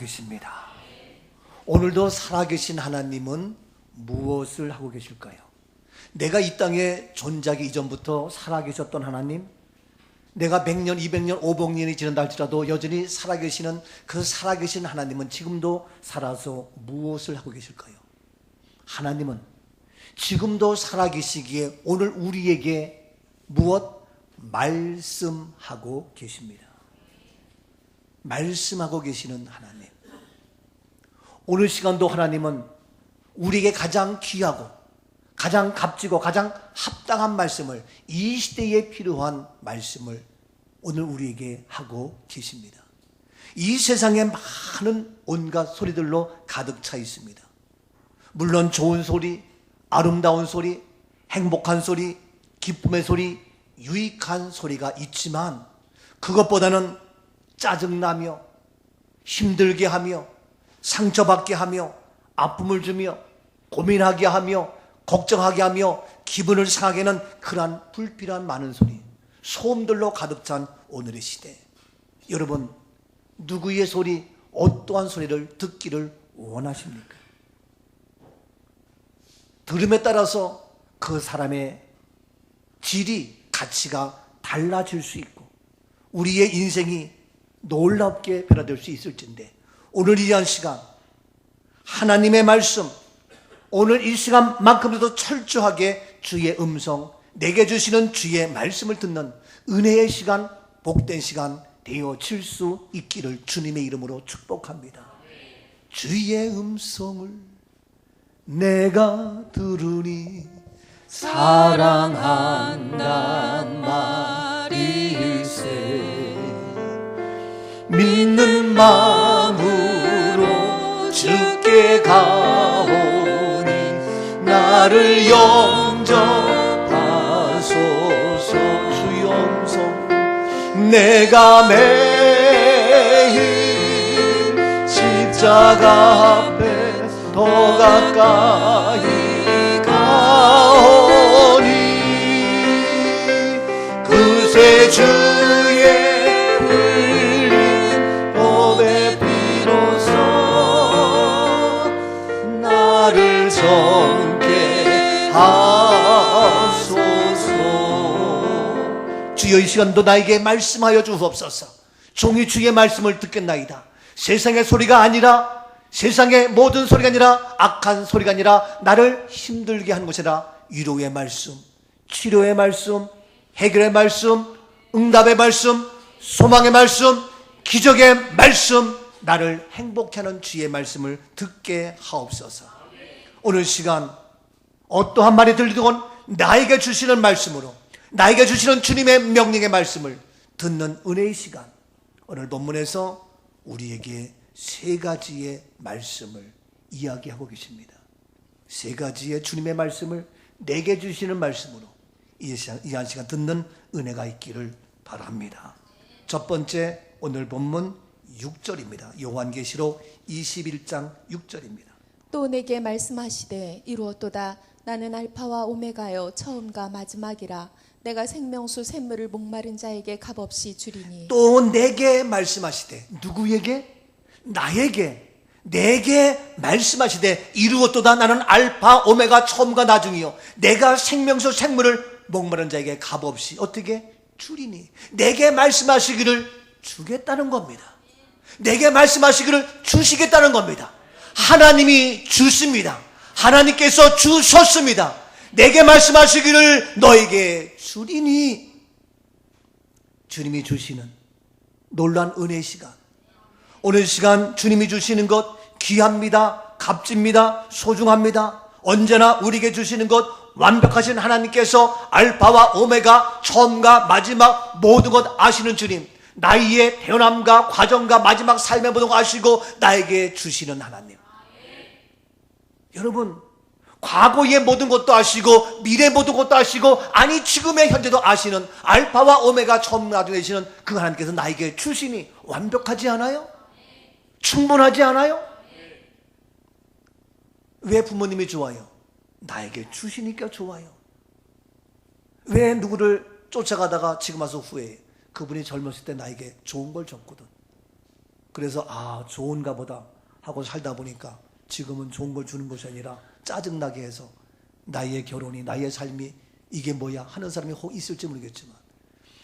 살아계십니다. 오늘도 살아계신 하나님은 무엇을 하고 계실까요? 내가 이 땅에 존재하기 이전부터 살아계셨던 하나님, 내가 100년, 200년, 500년이 지난다 할지라도 여전히 살아계시는 그 살아계신 하나님은 지금도 살아서 무엇을 하고 계실까요? 하나님은 지금도 살아계시기에 오늘 우리에게 무엇? 말씀하고 계십니다. 말씀하고 계시는 하나님. 오늘 시간도 하나님은 우리에게 가장 귀하고 가장 값지고 가장 합당한 말씀을, 이 시대에 필요한 말씀을 오늘 우리에게 하고 계십니다. 이 세상에 많은 온갖 소리들로 가득 차 있습니다. 물론 좋은 소리, 아름다운 소리, 행복한 소리, 기쁨의 소리, 유익한 소리가 있지만 그것보다는 짜증나며 힘들게 하며 상처받게 하며 아픔을 주며 고민하게 하며 걱정하게 하며 기분을 상하게 하는 그러한 불필요한 많은 소리, 소음들로 가득 찬 오늘의 시대. 여러분, 누구의 소리, 어떠한 소리를 듣기를 원하십니까? 들음에 따라서 그 사람의 질이, 가치가 달라질 수 있고 우리의 인생이 놀랍게 변화될 수 있을진데, 오늘 이 시간 하나님의 말씀, 오늘 이 시간만큼도 철저하게 주의 음성, 내게 주시는 주의 말씀을 듣는 은혜의 시간, 복된 시간 되어질 수 있기를 주님의 이름으로 축복합니다. 주의 음성을 내가 들으니 사랑한단 말일세. 믿는 마음으로 주께 가오니 나를 영접하소서. 주의 음성 내가 매일 십자가 앞에 더 가까이 가오니 그새 주의 흘린 보배 비로소 나를 정케 하소서. 주여, 이 시간도 나에게 말씀하여 주옵소서. 종이 주의 말씀을 듣겠나이다. 세상의 소리가 아니라, 세상의 모든 소리가 아니라, 악한 소리가 아니라 나를 힘들게 하는 것이라 위로의 말씀, 치료의 말씀, 해결의 말씀, 응답의 말씀, 소망의 말씀, 기적의 말씀, 나를 행복해 하는 주의 말씀을 듣게 하옵소서. 오늘 시간 어떠한 말이 들리건 나에게 주시는 말씀으로, 나에게 주시는 주님의 명령의 말씀을 듣는 은혜의 시간, 오늘 본문에서 우리에게 세 가지의 말씀을 이야기하고 계십니다. 세 가지의 주님의 말씀을 내게 주시는 말씀으로 이 한 시간 듣는 은혜가 있기를 바랍니다. 첫 번째, 오늘 본문 6절입니다. 요한계시록 21장 6절입니다. 또 내게 말씀하시되 이루었도다. 나는 알파와 오메가요 처음과 마지막이라. 내가 생명수 샘물을 목마른 자에게 값없이 주리니. 또 내게 말씀하시되, 누구에게? 나에게, 내게 말씀하시되 이루었도다. 나는 알파 오메가 처음과 나중이요 내가 생명수 샘물을 목마른 자에게 값없이 어떻게? 주리니. 내게 말씀하시기를 주겠다는 겁니다. 내게 말씀하시기를 주시겠다는 겁니다. 하나님이 주십니다. 하나님께서 주셨습니다. 내게 말씀하시기를 너에게 주리니. 주님이 주시는 놀라운 은혜의 시간, 오늘 시간 주님이 주시는 것 귀합니다. 값집니다. 소중합니다. 언제나 우리에게 주시는 것, 완벽하신 하나님께서 알파와 오메가 처음과 마지막 모든 것 아시는 주님, 나의 태어남과 과정과 마지막 삶의 모든 것 아시고 나에게 주시는 하나님. 여러분, 과거의 모든 것도 아시고 미래 모든 것도 아시고, 아니 지금의 현재도 아시는 알파와 오메가 처음 나중에 계시는 그 하나님께서 나에게 주시니 완벽하지 않아요? 충분하지 않아요? 왜 부모님이 좋아요? 나에게 주시니까 좋아요. 왜 누구를 쫓아가다가 지금 와서 후회해? 그분이 젊었을 때 나에게 좋은 걸 줬거든. 그래서 좋은가 보다 하고 살다 보니까 지금은 좋은 걸 주는 것이 아니라 짜증나게 해서 나의 결혼이, 나의 삶이 이게 뭐야 하는 사람이 혹 있을지 모르겠지만,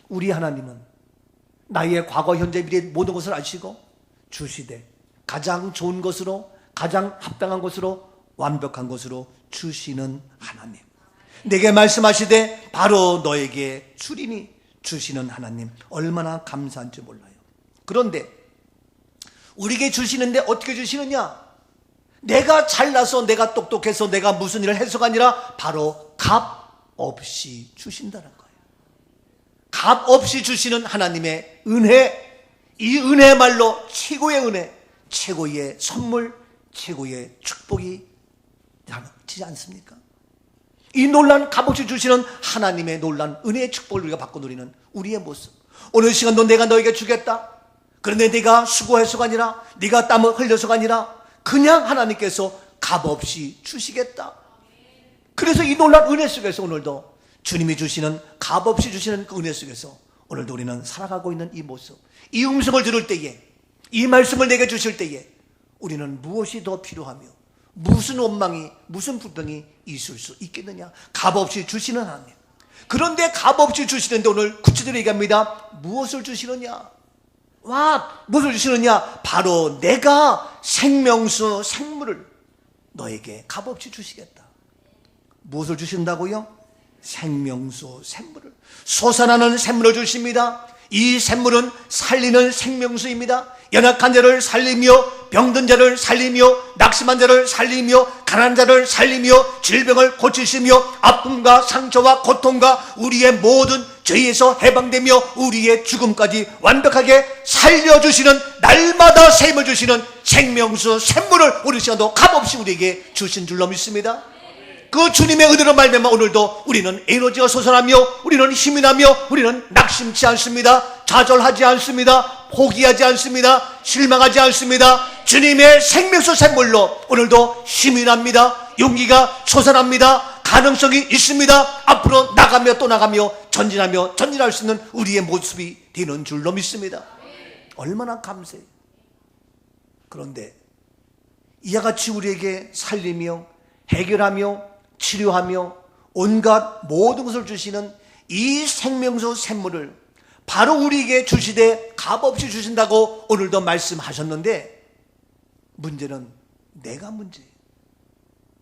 우리 하나님은 나의 과거, 현재, 미래 모든 것을 아시고 주시되 가장 좋은 것으로, 가장 합당한 것으로, 완벽한 것으로 주시는 하나님, 내게 말씀하시되 바로 너에게 주리니 주시는 하나님, 얼마나 감사한지 몰라요. 그런데 우리에게 주시는데 어떻게 주시느냐? 내가 잘나서, 내가 똑똑해서, 내가 무슨 일을 해서가 아니라 바로 값 없이 주신다는 거예요. 값 없이 주시는 하나님의 은혜, 이 은혜야말로 최고의 은혜, 최고의 선물, 최고의 축복이 되지 않습니까? 이 놀란 값없이 주시는 하나님의 놀란 은혜의 축복을 우리가 받고 누리는 우리의 모습. 오늘 시간도 내가 너에게 주겠다. 그런데 네가 수고해서가 아니라, 네가 땀을 흘려서가 아니라 그냥 하나님께서 값없이 주시겠다. 그래서 이 놀란 은혜 속에서 오늘도 주님이 주시는, 값없이 주시는 그 은혜 속에서 오늘도 우리는 살아가고 있는 이 모습, 이 음성을 들을 때에, 이 말씀을 내게 주실 때에 우리는 무엇이 더 필요하며 무슨 원망이, 무슨 불평이 있을 수 있겠느냐? 값없이 주시는 하나님. 그런데 값없이 주시는데 오늘 구체적으로 얘기합니다. 무엇을 주시느냐? 무엇을 주시느냐? 바로 내가 생명수, 생물을 너에게 값없이 주시겠다. 무엇을 주신다고요? 생명수, 생물을, 솟아나는 샘물을 주십니다. 이 샘물은 살리는 생명수입니다. 연약한 자를 살리며, 병든 자를 살리며, 낙심한 자를 살리며, 가난한 자를 살리며, 질병을 고치시며, 아픔과 상처와 고통과 우리의 모든 죄에서 해방되며 우리의 죽음까지 완벽하게 살려주시는, 날마다 샘을 주시는 생명수, 샘물을 우리 시간도 값없이 우리에게 주신 줄로 믿습니다. 그 주님의 은혜로 말미암아 오늘도 우리는 에너지가 솟아나며, 우리는 힘이 나며, 우리는 낙심치 않습니다. 좌절하지 않습니다. 포기하지 않습니다. 실망하지 않습니다. 주님의 생명수 샘물로 오늘도 힘이 납니다. 용기가 솟아납니다. 가능성이 있습니다. 앞으로 나가며 또 나가며 전진하며 전진할 수 있는 우리의 모습이 되는 줄로 믿습니다. 얼마나 감사해요. 그런데 이와 같이 우리에게 살리며 해결하며 치료하며 온갖 모든 것을 주시는 이 생명수 샘물을 바로 우리에게 주시되 값없이 주신다고 오늘도 말씀하셨는데, 문제는 내가 문제예요.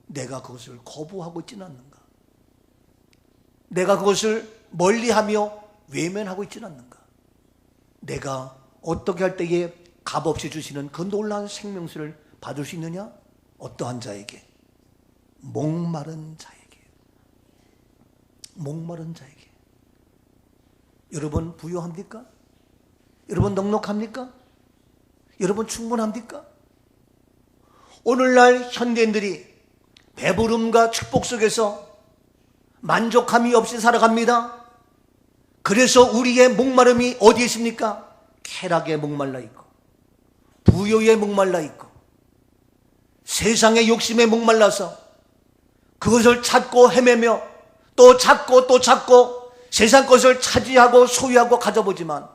내가 그것을 거부하고 있지는 않는가? 내가 그것을 멀리하며 외면하고 있지는 않는가? 내가 어떻게 할 때에 값없이 주시는 그 놀라운 생명수를 받을 수 있느냐? 어떠한 자에게? 목마른 자에게. 목마른 자에게. 여러분 부유합니까? 여러분 넉넉합니까? 여러분 충분합니까? 오늘날 현대인들이 배부름과 축복 속에서 만족함이 없이 살아갑니다. 그래서 우리의 목마름이 어디에 있습니까? 쾌락에 목말라 있고, 부요에 목말라 있고, 세상의 욕심에 목말라서 그것을 찾고 헤매며 또 찾고 또 찾고 세상 것을 차지하고 소유하고 가져보지만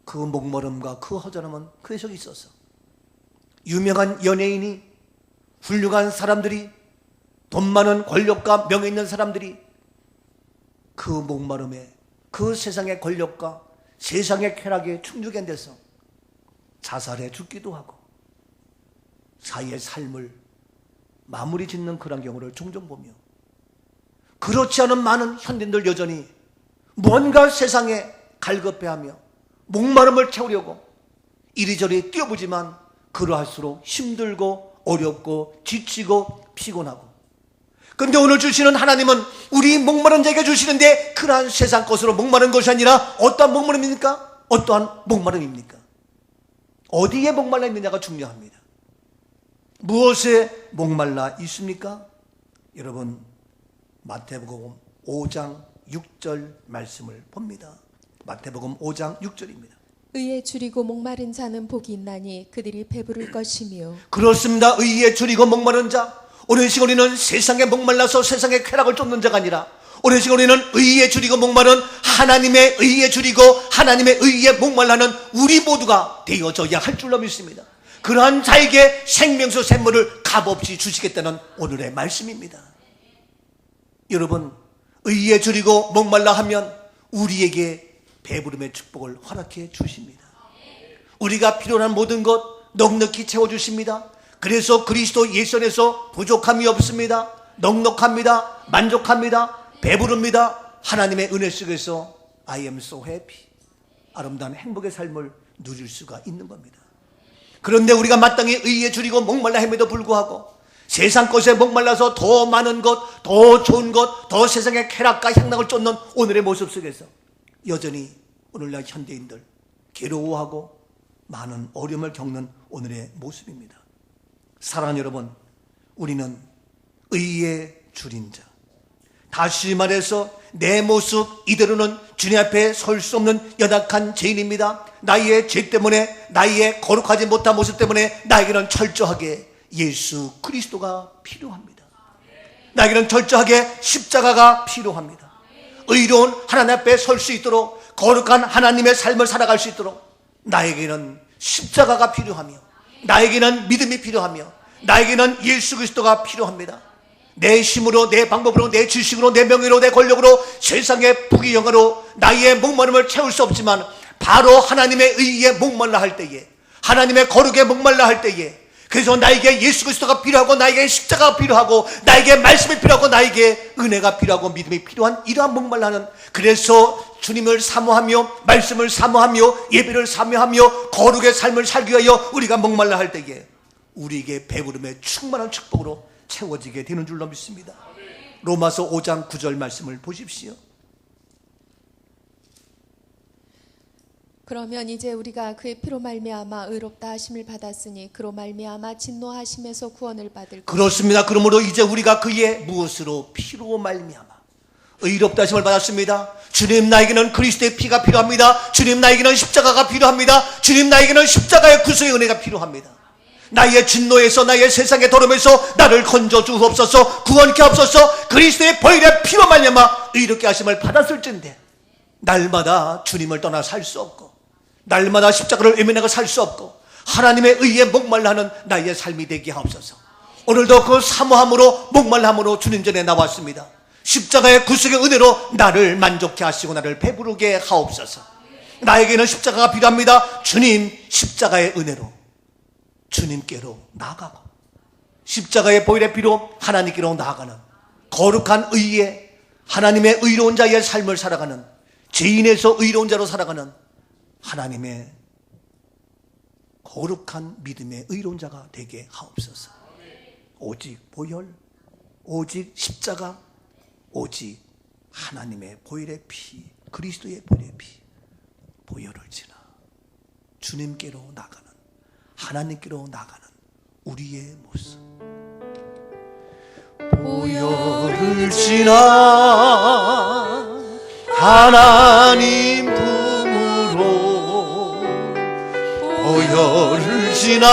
그 목마름과 그 허전함은 그 속에 있어서 유명한 연예인이, 훌륭한 사람들이, 돈 많은 권력과 명예 있는 사람들이 그 목마름에, 그 세상의 권력과 세상의 쾌락에 충족이 안 돼서 자살해 죽기도 하고 자기의 삶을 마무리 짓는 그런 경우를 종종 보며, 그렇지 않은 많은 현대인들 여전히 뭔가 세상에 갈급해하며 목마름을 채우려고 이리저리 뛰어보지만 그러할수록 힘들고 어렵고 지치고 피곤하고. 그런데 오늘 주시는 하나님은 우리 목마른 자에게 주시는데 그러한 세상 것으로 목마른 것이 아니라 어떠한 목마름입니까? 어떠한 목마름입니까? 어디에 목말라 있느냐가 중요합니다. 무엇에 목말라 있습니까? 여러분 마태복음 5장 6절 말씀을 봅니다. 마태복음 5장 6절입니다. 의에 줄이고 목마른 자는 복이 있나니 그들이 배부를 것이며. 그렇습니다. 의에 줄이고 목마른 자. 오늘 시간 우리는 세상에 목말라서 세상의 쾌락을 쫓는 자가 아니라 오늘 시간 우리는 의에 줄이고 목마른 하나님의 의에 줄이고 하나님의 의에 목말라는 우리 모두가 되어져야 할 줄로 믿습니다. 그러한 자에게 생명수 샘물을 값없이 주시겠다는 오늘의 말씀입니다. 여러분, 의에 줄이고 목말라 하면 우리에게 배부름의 축복을 허락해 주십니다. 우리가 필요한 모든 것 넉넉히 채워주십니다. 그래서 그리스도 예수 안에서 부족함이 없습니다. 넉넉합니다. 만족합니다. 배부릅니다. 하나님의 은혜 속에서 I am so happy, 아름다운 행복의 삶을 누릴 수가 있는 겁니다. 그런데 우리가 마땅히 의에 줄이고 목말라 함에도 불구하고 세상 것에 목말라서 더 많은 것, 더 좋은 것, 더 세상의 쾌락과 향락을 쫓는 오늘의 모습 속에서 여전히 오늘날 현대인들 괴로워하고 많은 어려움을 겪는 오늘의 모습입니다. 사랑하는 여러분, 우리는 의에 줄인 자, 다시 말해서 내 모습 이대로는 주님 앞에 설 수 없는 연약한 죄인입니다. 나의 죄 때문에, 나의 거룩하지 못한 모습 때문에 나에게는 철저하게 예수 그리스도가 필요합니다. 나에게는 철저하게 십자가가 필요합니다. 의로운 하나님 앞에 설 수 있도록, 거룩한 하나님의 삶을 살아갈 수 있도록 나에게는 십자가가 필요하며, 나에게는 믿음이 필요하며, 나에게는 예수 그리스도가 필요합니다. 내 힘으로, 내 방법으로, 내 지식으로, 내 명예로, 내 권력으로, 세상의 부귀영화로 나의 목마름을 채울 수 없지만 바로 하나님의 의에 목말라 할 때에, 하나님의 거룩에 목말라 할 때에, 그래서 나에게 예수 그리스도가 필요하고, 나에게 십자가가 필요하고, 나에게 말씀이 필요하고, 나에게 은혜가 필요하고, 믿음이 필요한 이러한 목말라는, 그래서 주님을 사모하며, 말씀을 사모하며, 예배를 사모하며, 거룩의 삶을 살기 위하여 우리가 목말라 할 때에 우리에게 배부름의 충만한 축복으로 채워지게 되는 줄로 믿습니다. 로마서 5장 9절 말씀을 보십시오. 그러면 이제 우리가 그의 피로 말미암아 의롭다 하심을 받았으니 그로 말미암아 진노하심에서 구원을 받을 것이다. 그렇습니다. 그러므로 이제 우리가 그의 무엇으로? 피로 말미암아 의롭다 하심을 받았습니다. 주님, 나에게는 그리스도의 피가 필요합니다. 주님, 나에게는 십자가가 필요합니다. 주님, 나에게는 십자가의 구속의 은혜가 필요합니다. 나의 진노에서, 나의 세상의 더러움에서 나를 건져 주옵소서, 구원케 하옵소서. 그리스도의 보혈의 피로 말미암아 의롭게 하심을 받았을진데 날마다 주님을 떠나 살 수 없고, 날마다 십자가를 외면하고 살 수 없고, 하나님의 의에 목말라 하는 나의 삶이 되게 하옵소서. 오늘도 그 사모함으로, 목말함으로 주님 전에 나왔습니다. 십자가의 구속의 은혜로 나를 만족케 하시고 나를 배부르게 하옵소서. 나에게는 십자가가 필요합니다. 주님, 십자가의 은혜로 주님께로 나아가고, 십자가의 보혈의 피로 하나님께로 나아가는 거룩한 의에, 하나님의 의로운 자의 삶을 살아가는, 죄인에서 의로운 자로 살아가는 하나님의 거룩한 믿음의 의로운 자가 되게 하옵소서. 오직 보혈, 오직 십자가, 오직 하나님의 보혈의 피, 그리스도의 보혈의 피, 보혈을 지나 주님께로 나가는, 하나님께로 나가는 우리의 모습. 보혈을 지나 하나님 품으로, 보혈을 지나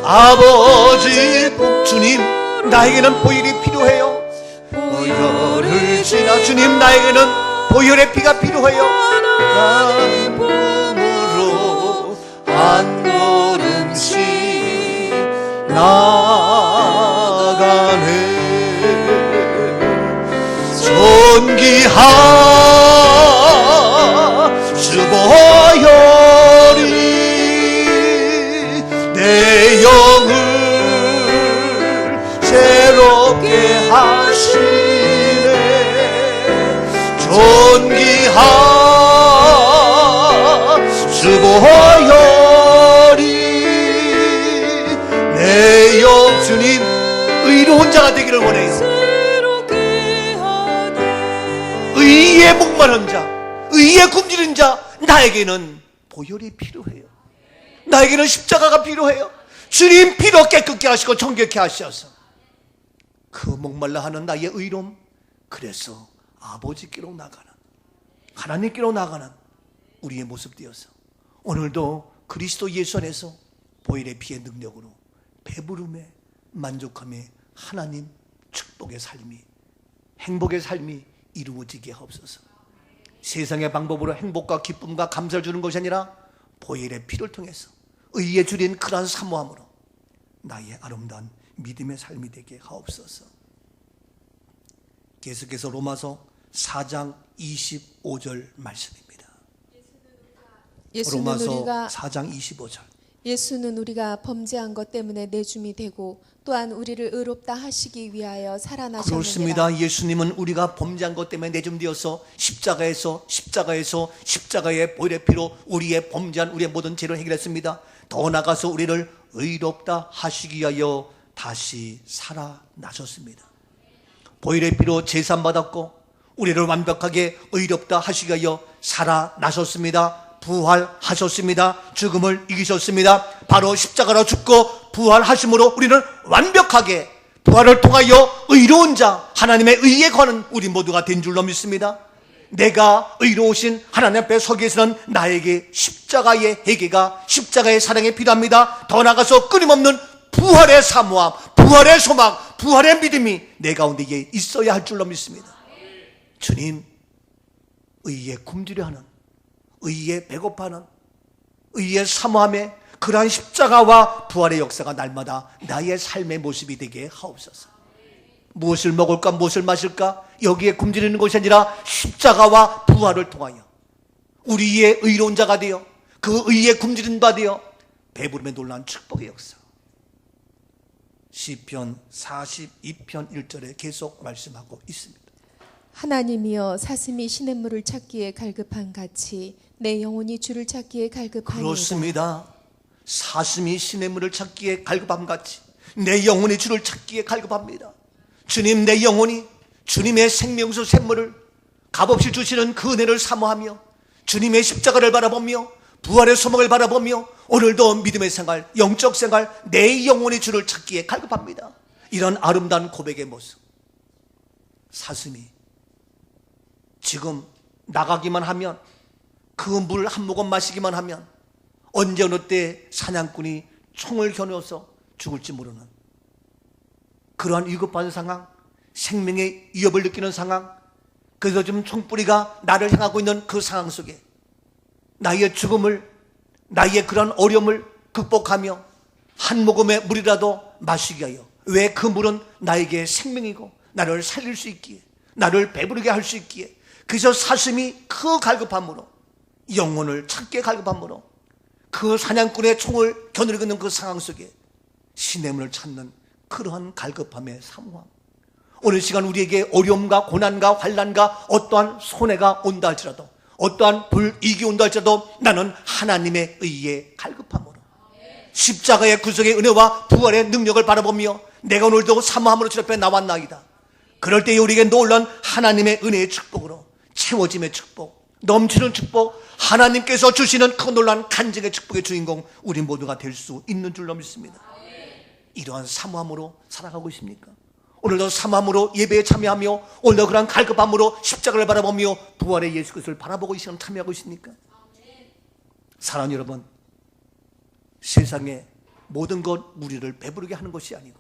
아버지 품, 주님, 나에게는 보혈이 필요해요. 보혈을 지나 주님, 나에게는 보혈의 피가 필요해요. 하나님 품으로 한 걸음씩 나가네. 존귀한 주 보혈이 내 영을 새롭게 하시네. 존귀한 주 보혈이 내 영, 주님, 의로운 자가 되기를 원해요. 의에 목마른 자, 의에 굶주린 자, 나에게는 보혈이 필요해요. 나에게는 십자가가 필요해요. 주님 피로 깨끗게 하시고 정결케 하셔서 그 목말라 하는 나의 의로움, 그래서 아버지께로 나가는, 하나님께로 나가는 우리의 모습 되어서 오늘도 그리스도 예수 안에서 보혈의 피의 능력으로 배부름에, 만족함에, 하나님 축복의 삶이, 행복의 삶이 이루어지게 하옵소서. 세상의 방법으로 행복과 기쁨과 감사를 주는 것이 아니라 보혈의 피를 통해서 의에 주린 그러한 사모함으로 나의 아름다운 믿음의 삶이 되게 하옵소서. 계속해서 로마서 4장 25절 말씀입니다. 로마서 4장 25절. 예수는 우리가 범죄한 것 때문에 내줌이 되고 또한 우리를 의롭다 하시기 위하여 살아나셨느니라. 그렇습니다. 예수님은 우리가 범죄한 것 때문에 내줌되어서 십자가의 보혈의 피로 우리의 범죄한 우리의 모든 죄를 해결했습니다. 더 나아가서 우리를 의롭다 하시기 위하여 다시 살아나셨습니다. 보혈의 피로 제사받았고 우리를 완벽하게 의롭다 하시기 위하여 살아나셨습니다. 부활하셨습니다. 죽음을 이기셨습니다. 바로 십자가로 죽고 부활하심으로 우리는 완벽하게 부활을 통하여 의로운 자, 하나님의 의에 거하는 우리 모두가 된 줄로 믿습니다. 내가 의로우신 하나님 앞에 서기 위해서는 나에게 십자가의 회개가, 십자가의 사랑이 필요합니다. 더 나아가서 끊임없는 부활의 사모함, 부활의 소망, 부활의 믿음이 내 가운데 있어야 할 줄로 믿습니다. 주님, 의에 굶주려 하는, 의에 배고파하는, 의에 사모함에 그러한 십자가와 부활의 역사가 날마다 나의 삶의 모습이 되게 하옵소서. 무엇을 먹을까, 무엇을 마실까, 여기에 굶주리는 것이 아니라 십자가와 부활을 통하여 우리의 의로운 자가 되어 그 의에 굶주린 바 되어 배부름에 놀라운 축복의 역사. 시편 42편 1절에 계속 말씀하고 있습니다. 하나님이여, 사슴이 시냇물을 찾기에 갈급한 같이 내 영혼이 주를 찾기에 갈급하니이다. 그렇습니다. 사슴이 시냇물을 찾기에 갈급함 같이 내 영혼이 주를 찾기에 갈급합니다. 주님, 내 영혼이 주님의 생명수 샘물을 값없이 주시는 그 은혜를 사모하며 주님의 십자가를 바라보며 부활의 소망을 바라보며 오늘도 믿음의 생활, 영적 생활, 내 영혼이 주를 찾기에 갈급합니다. 이런 아름다운 고백의 모습. 사슴이 지금 나가기만 하면, 그 물 한 모금 마시기만 하면 언제 어느 때 사냥꾼이 총을 겨누어서 죽을지 모르는 그러한 위급한 상황, 생명의 위협을 느끼는 상황, 그래서 지금 총뿌리가 나를 향하고 있는 그 상황 속에 나의 죽음을, 나의 그런 어려움을 극복하며 한 모금의 물이라도 마시기 위하여, 왜 그 물은 나에게 생명이고 나를 살릴 수 있기에, 나를 배부르게 할 수 있기에, 그래서 사슴이 그 갈급함으로, 영혼을 찾기에 갈급함으로 그 사냥꾼의 총을 겨누르고 있는 그 상황 속에 시냇물을 찾는 그러한 갈급함의 사모함. 오늘 시간 우리에게 어려움과 고난과 환난과 어떠한 손해가 온다 할지라도, 어떠한 불이익이 온다 할지라도 나는 하나님의 의에 갈급함으로 십자가의 구속의 은혜와 부활의 능력을 바라보며 내가 오늘도 사모함으로 주 앞에 나왔나이다. 그럴 때에 우리에게 놀란 하나님의 은혜의 축복으로 채워짐의 축복, 넘치는 축복, 하나님께서 주시는 그 놀라운 간증의 축복의 주인공 우리 모두가 될 수 있는 줄로 믿습니다. 이러한 사모함으로 살아가고 있습니까? 오늘도 사모함으로 예배에 참여하며 오늘도 그러한 갈급함으로 십자가를 바라보며 부활의 예수 그리스도를 바라보고 이 시간 참여하고 있습니까? 사랑하는 여러분, 세상의 모든 것 우리를 배부르게 하는 것이 아니고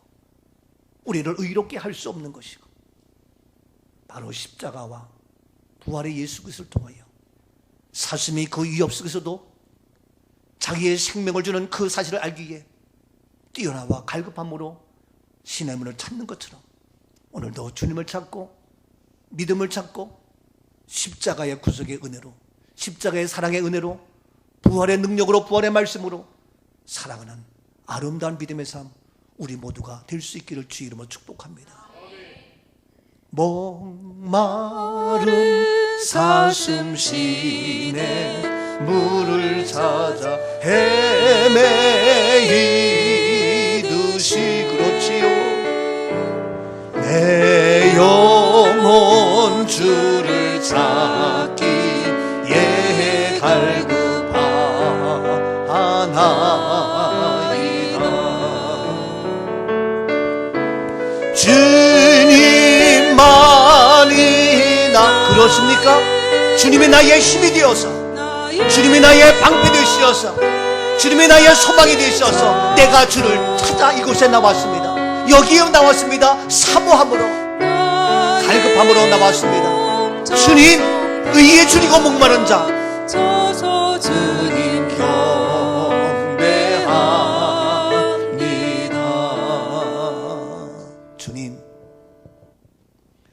우리를 의롭게 할 수 없는 것이고 바로 십자가와 부활의 예수 그리스도를 통하여 사슴이 그 위협 속에서도 자기의 생명을 주는 그 사실을 알기에 뛰어나와 갈급함으로 시냇물을 찾는 것처럼 오늘도 주님을 찾고 믿음을 찾고 십자가의 구속의 은혜로, 십자가의 사랑의 은혜로, 부활의 능력으로, 부활의 말씀으로 살아가는 아름다운 믿음의 삶 우리 모두가 될 수 있기를 주 이름으로 축복합니다. 목마른 사슴 시내 물을 찾아 헤매이듯이, 그렇지요, 내 영혼 주를 찾기에 갈급하나이다. 주님만이 나, 그렇습니까? 주님이 나의 힘이 되어서, 주님이 나의 방패 되시어서, 주님이 나의 소망이 되시어서 내가 주를 찾아 이곳에 나왔습니다. 여기에 나왔습니다. 사모함으로, 갈급함으로 나왔습니다. 주님, 의에 줄이고 목마른 자, 저소 주님 경배합니다. 주님,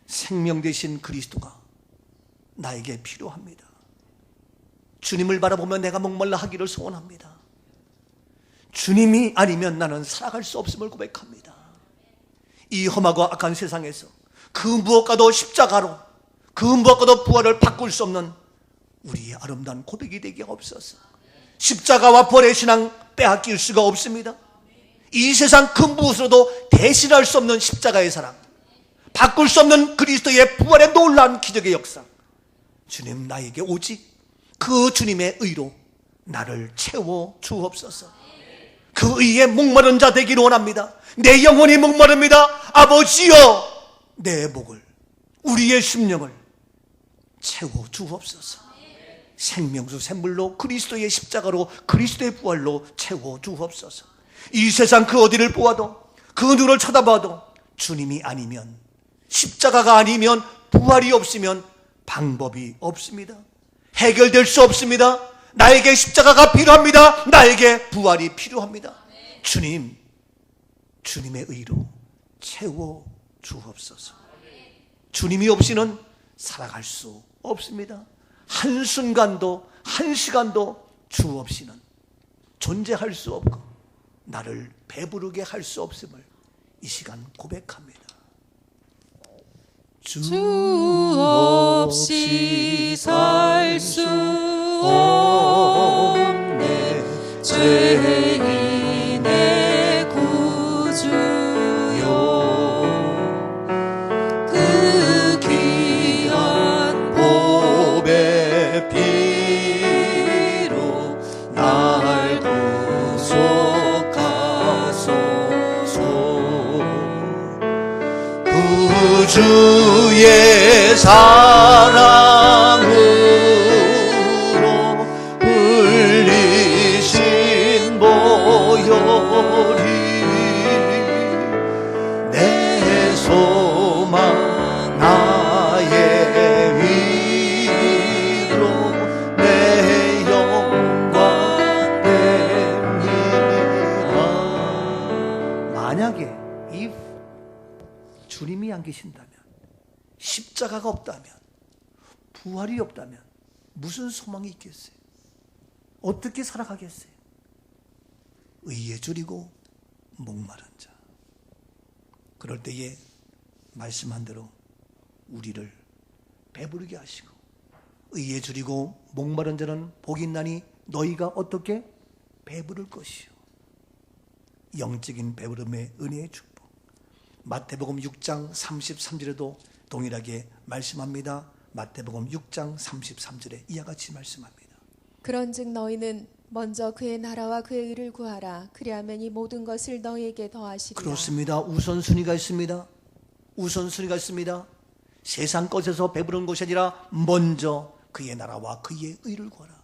생명 되신 그리스도가 나에게 필요합니다. 주님을 바라보며 내가 목말라 하기를 소원합니다. 주님이 아니면 나는 살아갈 수 없음을 고백합니다. 이 험하고 악한 세상에서 그 무엇과도 십자가로, 그 무엇과도 부활을 바꿀 수 없는 우리의 아름다운 고백이 되게 없어서 십자가와 부활의 신앙 빼앗길 수가 없습니다. 이 세상 그 무엇으로도 대신할 수 없는 십자가의 사랑, 바꿀 수 없는 그리스도의 부활의 놀라운 기적의 역사, 주님, 나에게 오직 그 주님의 의로 나를 채워 주옵소서. 그 의에 목마른 자 되기를 원합니다. 내 영혼이 목마릅니다. 아버지여, 내 목을, 우리의 심령을 채워 주옵소서. 생명수 샘물로, 그리스도의 십자가로, 그리스도의 부활로 채워 주옵소서. 이 세상 그 어디를 보아도, 그 눈을 쳐다봐도 주님이 아니면, 십자가가 아니면, 부활이 없으면 방법이 없습니다. 해결될 수 없습니다. 나에게 십자가가 필요합니다. 나에게 부활이 필요합니다. 주님, 주님의 의로 채워 주옵소서. 주님이 없이는 살아갈 수 없습니다. 한순간도, 한 시간도 주 없이는 존재할 수 없고 나를 배부르게 할 수 없음을 이 시간 고백합니다. 주 없이 살 수 없네 죄인의 구주요 그 귀한 보배 피로 날 구속하소서 주의 사랑으로 흘리신 보혈이 내 소망 나의 위로 내 영광 됩니다. 만약에 if 주님이 안 계신다면, 십자가가 없다면, 부활이 없다면 무슨 소망이 있겠어요? 어떻게 살아가겠어요? 의에 줄이고 목마른 자. 그럴 때에 말씀한 대로 우리를 배부르게 하시고, 의에 줄이고 목마른 자는 복이 있나니 너희가 어떻게 배부를 것이요. 영적인 배부름의 은혜의 축복. 마태복음 6장 33절에도 동일하게 말씀합니다. 마태복음 6장 33절에 이와 같이 말씀합니다. 그런즉 너희는 먼저 그의 나라와 그의 의를 구하라. 그리하면 이 모든 것을 너희에게 더하시리라. 그렇습니다. 우선순위가 있습니다. 우선순위가 있습니다. 세상 것에서 배부른 것이 아니라 먼저 그의 나라와 그의 의를 구하라.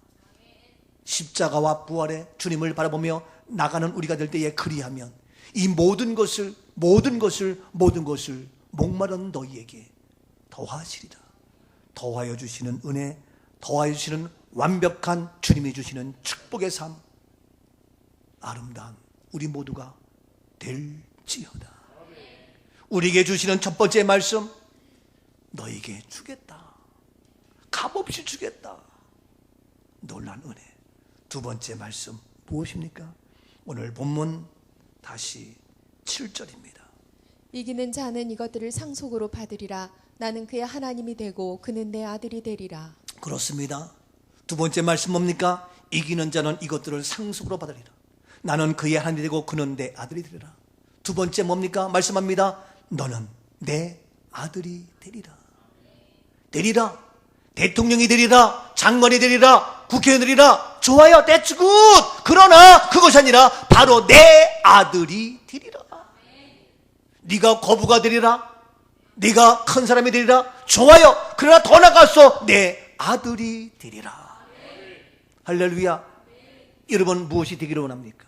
십자가와 부활의 주님을 바라보며 나가는 우리가 될 때에 그리하면 이 모든 것을 목마른 너희에게 더하시리라. 더하여 주시는 은혜, 더하여 주시는 완벽한 주님이 주시는 축복의 삶, 아름다운 우리 모두가 될지어다. 우리에게 주시는 첫 번째 말씀, 너에게 주겠다. 값없이 주겠다. 놀란 은혜. 두 번째 말씀 무엇입니까? 오늘 본문 다시 7절입니다. 이기는 자는 이것들을 상속으로 받으리라. 나는 그의 하나님이 되고 그는 내 아들이 되리라. 그렇습니다. 두 번째 말씀 뭡니까? 이기는 자는 이것들을 상속으로 받으리라. 나는 그의 하나님이 되고 그는 내 아들이 되리라. 두 번째 뭡니까? 말씀합니다. 너는 내 아들이 되리라. 되리라. 대통령이 되리라. 장관이 되리라. 국회의원이 되리라. 좋아요. That's good. 그러나 그것이 아니라 바로 내 아들이 되리라. 네가 거부가 되리라. 네가 큰 사람이 되리라. 좋아요. 그러나 더 나가서 내 아들이 되리라. 할렐루야. 여러분 무엇이 되기를 원합니까?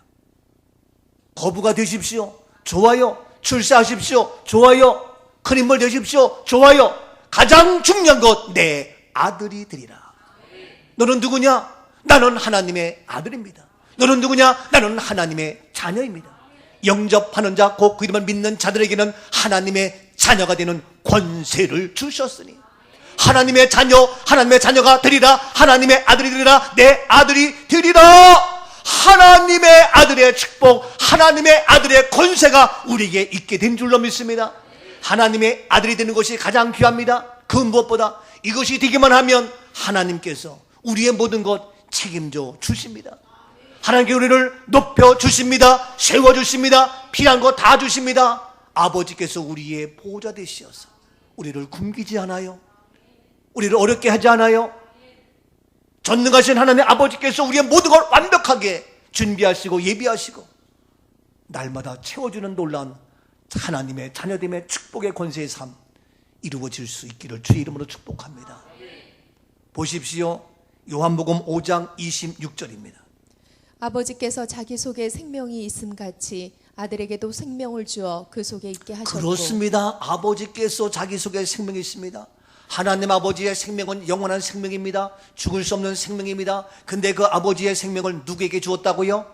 거부가 되십시오. 좋아요. 출세하십시오. 좋아요. 큰 인물 되십시오. 좋아요. 가장 중요한 것 내 아들이 되리라. 너는 누구냐? 나는 하나님의 아들입니다. 너는 누구냐? 나는 하나님의 자녀입니다. 영접하는 자, 곧 그 이름을 믿는 자들에게는 하나님의 자녀가 되는 권세를 주셨으니 하나님의 자녀가 되리라. 하나님의 아들이 되리라. 내 아들이 되리라. 하나님의 아들의 축복, 하나님의 아들의 권세가 우리에게 있게 된 줄로 믿습니다. 하나님의 아들이 되는 것이 가장 귀합니다. 그 무엇보다 이것이 되기만 하면 하나님께서 우리의 모든 것 책임져 주십니다. 하나님께 우리를 높여 주십니다. 세워 주십니다. 필요한 거 다 주십니다. 아버지께서 우리의 보호자 되시어서 우리를 굶기지 않아요. 우리를 어렵게 하지 않아요. 전능하신 하나님의 아버지께서 우리의 모든 걸 완벽하게 준비하시고 예비하시고 날마다 채워주는 놀라운 하나님의 자녀됨의 축복의 권세의 삶 이루어질 수 있기를 주의 이름으로 축복합니다. 보십시오. 요한복음 5장 26절입니다. 아버지께서 자기 속에 생명이 있음 같이 아들에게도 생명을 주어 그 속에 있게 하셨고. 그렇습니다. 아버지께서 자기 속에 생명이 있습니다. 하나님 아버지의 생명은 영원한 생명입니다. 죽을 수 없는 생명입니다. 근데 그 아버지의 생명을 누구에게 주었다고요?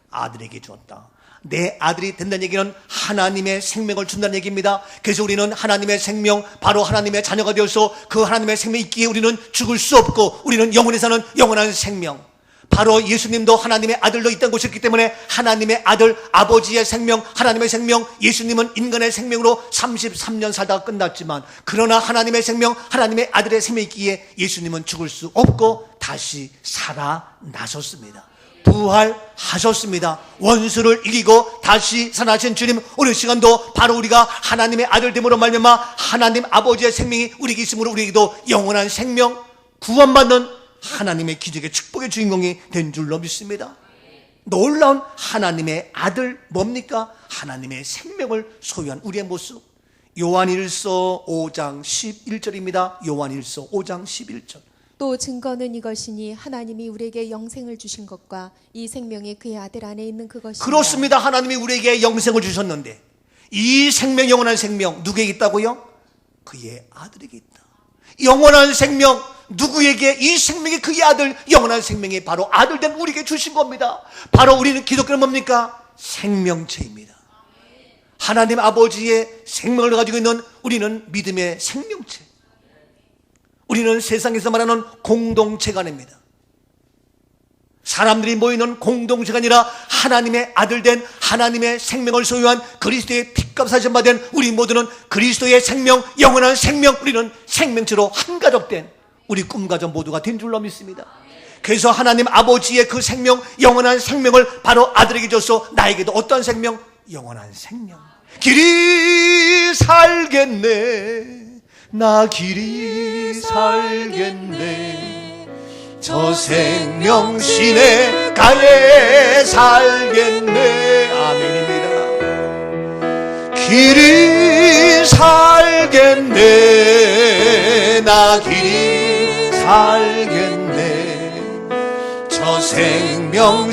아들에게 주었다. 내 아들이 된다는 얘기는 하나님의 생명을 준다는 얘기입니다. 그래서 우리는 하나님의 생명, 바로 하나님의 자녀가 되어서 그 하나님의 생명이 있기에 우리는 죽을 수 없고 우리는 영원히 사는 영원한 생명, 바로 예수님도 하나님의 아들로 이 땅 오셨기 때문에 하나님의 아들, 아버지의 생명, 하나님의 생명, 예수님은 인간의 생명으로 33년 살다가 끝났지만 그러나 하나님의 생명, 하나님의 아들의 생명이 있기에 예수님은 죽을 수 없고 다시 살아나셨습니다. 부활하셨습니다. 원수를 이기고 다시 살아나신 주님, 오늘 시간도 바로 우리가 하나님의 아들됨으로 말미암아 하나님 아버지의 생명이 우리에게 있으므로 우리에게도 영원한 생명, 구원받는 하나님의 기적의 축복의 주인공이 된 줄로 믿습니다. 놀라운 하나님의 아들 뭡니까? 하나님의 생명을 소유한 우리의 모습. 요한일서 5장 11절입니다. 요한일서 5장 11절. 또 증거는 이것이니 하나님이 우리에게 영생을 주신 것과 이 생명이 그의 아들 안에 있는 그것입니다. 그렇습니다. 하나님이 우리에게 영생을 주셨는데 이 생명, 영원한 생명 누구에게 있다고요? 그의 아들에게 있다. 영원한 생명, 누구에게? 이 생명이 그의 아들, 영원한 생명이 바로 아들된 우리에게 주신 겁니다. 바로 우리는 기독교는 뭡니까? 생명체입니다. 하나님 아버지의 생명을 가지고 있는 우리는 믿음의 생명체. 우리는 세상에서 말하는 공동체가 아닙니다. 사람들이 모이는 공동체가 아니라 하나님의 아들된 하나님의 생명을 소유한 그리스도의 피값 사신 바된 우리 모두는 그리스도의 생명, 영원한 생명, 우리는 생명체로 한 가족된 우리 꿈가족 모두가 된 줄로 믿습니다. 그래서 하나님 아버지의 그 생명, 영원한 생명을 바로 아들에게 줘서 나에게도 어떤 생명? 영원한 생명. 길이 살겠네, 나 길이 살겠네, 저 생명 시내가에 살겠네. 아멘입니다. 길이 살겠네, 나 길이 살겠네, 저 생명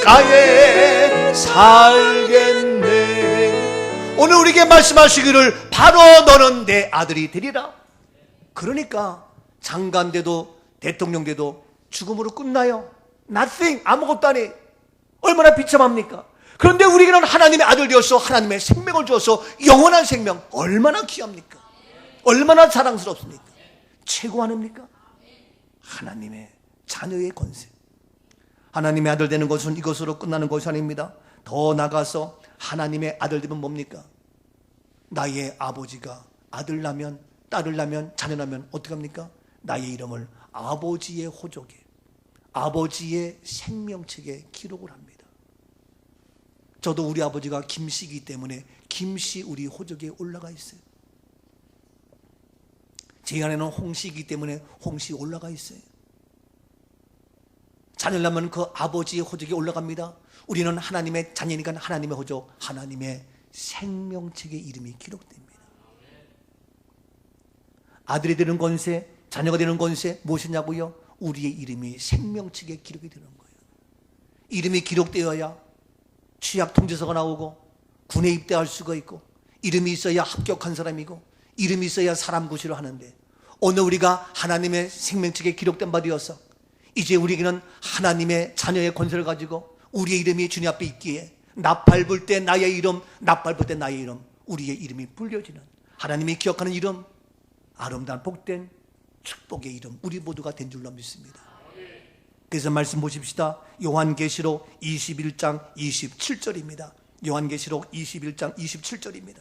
시내가에 살겠네. 오늘 우리에게 말씀하시기를 바로 너는 내 아들이 되리라. 그러니까 장관 돼도 대통령 돼도 죽음으로 끝나요. Nothing, 아무것도 아니. 얼마나 비참합니까? 그런데 우리에게는 하나님의 아들 되어서 하나님의 생명을 주어서 영원한 생명, 얼마나 귀합니까? 얼마나 자랑스럽습니까? 최고 아닙니까? 하나님의 자녀의 권세. 하나님의 아들 되는 것은 이것으로 끝나는 것이 아닙니다. 더 나가서 하나님의 아들 되면 뭡니까? 나의 아버지가 아들 나면, 딸을 나면, 자녀 나면 어떻게 합니까? 나의 이름을 아버지의 호족에, 아버지의 생명책에 기록을 합니다. 저도 우리 아버지가 김씨이기 때문에 김씨 우리 호족에 올라가 있어요. 제 안에는 홍씨이기 때문에 홍씨 올라가 있어요. 자녀라면 그 아버지의 호족에 올라갑니다. 우리는 하나님의 자녀니까 하나님의 호족, 하나님의 생명책에 이름이 기록됩니다. 아들이 되는 권세, 자녀가 되는 권세 무엇이냐고요? 우리의 이름이 생명책에 기록이 되는 거예요. 이름이 기록되어야 취약 통지서가 나오고 군에 입대할 수가 있고, 이름이 있어야 합격한 사람이고, 이름이 있어야 사람 구실을 하는데, 오늘 우리가 하나님의 생명책에 기록된 바 되어서 이제 우리에게는 하나님의 자녀의 권세를 가지고 우리의 이름이 주님 앞에 있기에 나팔 불 때 나의 이름, 나팔 불 때 나의 이름, 우리의 이름이 불려지는 하나님이 기억하는 이름, 아름다운 복된 축복의 이름, 우리 모두가 된 줄로 믿습니다. 그래서 말씀 보십시다. 요한계시록 21장 27절입니다. 요한계시록 21장 27절입니다.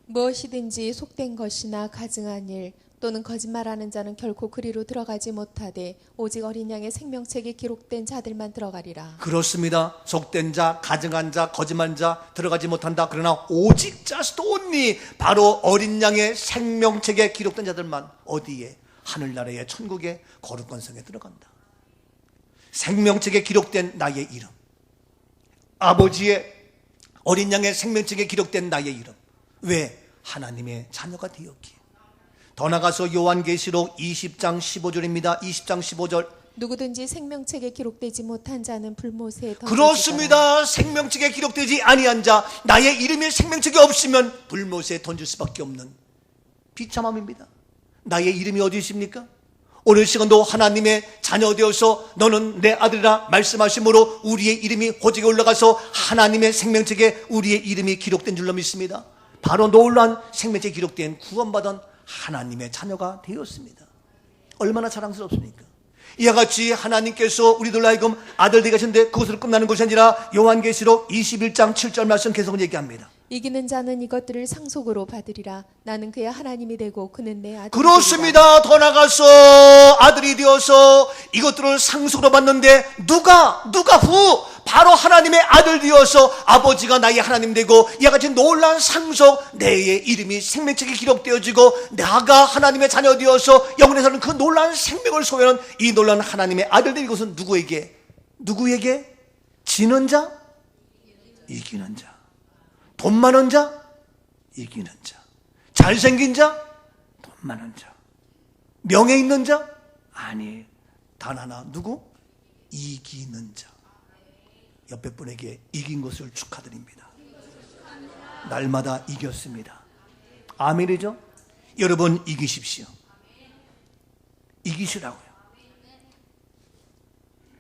무엇이든지 속된 것이나 가증한 일 또는 거짓말하는 자는 결코 그리로 들어가지 못하되 오직 어린 양의 생명책에 기록된 자들만 들어가리라. 그렇습니다. 속된 자, 가증한 자, 거짓말한 자 들어가지 못한다. 그러나 오직 just only 바로 어린 양의 생명책에 기록된 자들만 어디에? 하늘나라의 천국의 거룩한 성에 들어간다. 생명책에 기록된 나의 이름, 아버지의 어린 양의 생명책에 기록된 나의 이름, 왜? 하나님의 자녀가 되었기에. 더 나가서 요한계시록 20장 15절입니다. 20장 15절. 누구든지 생명책에 기록되지 못한 자는 불못에 던져지더라. 그렇습니다. 생명책에 기록되지 아니한 자, 나의 이름이 생명책에 없으면 불못에 던질 수밖에 없는 비참함입니다. 나의 이름이 어디 있습니까? 오늘 시간도 하나님의 자녀 되어서 너는 내 아들이라 말씀하심으로 우리의 이름이 호적에 올라가서 하나님의 생명책에 우리의 이름이 기록된 줄로 믿습니다. 바로 놀라운 생명책에 기록된 구원받은 하나님의 자녀가 되었습니다. 얼마나 자랑스럽습니까? 이와 같이 하나님께서 우리들 하여금 아들 되게 하셨는데 그것으로 끝나는 것이 아니라 요한계시록 21장 7절 말씀 계속 얘기합니다. 이기는 자는 이것들을 상속으로 받으리라. 나는 그의 하나님이 되고 그는 내 아들이 그렇습니다. 더 나가서 아들이 되어서 이것들을 상속으로 받는데 누가 후? 바로 하나님의 아들 되어서 아버지가 나의 하나님 되고 이와 같이 놀라운 상속, 내의 이름이 생명책에 기록되어지고 내가 하나님의 자녀 되어서 영원에 사는 그 놀라운 생명을 소유하는 이 놀라운 하나님의 아들들, 이것은 누구에게? 지는 자? 이기는 자. 돈 많은 자? 이기는 자. 잘생긴 자? 돈 많은 자. 명예 있는 자? 아니, 단 하나. 누구? 이기는 자. 옆에 분에게 이긴 것을 축하드립니다. 날마다 이겼습니다. 아멘이죠? 여러분 이기십시오. 이기시라고요.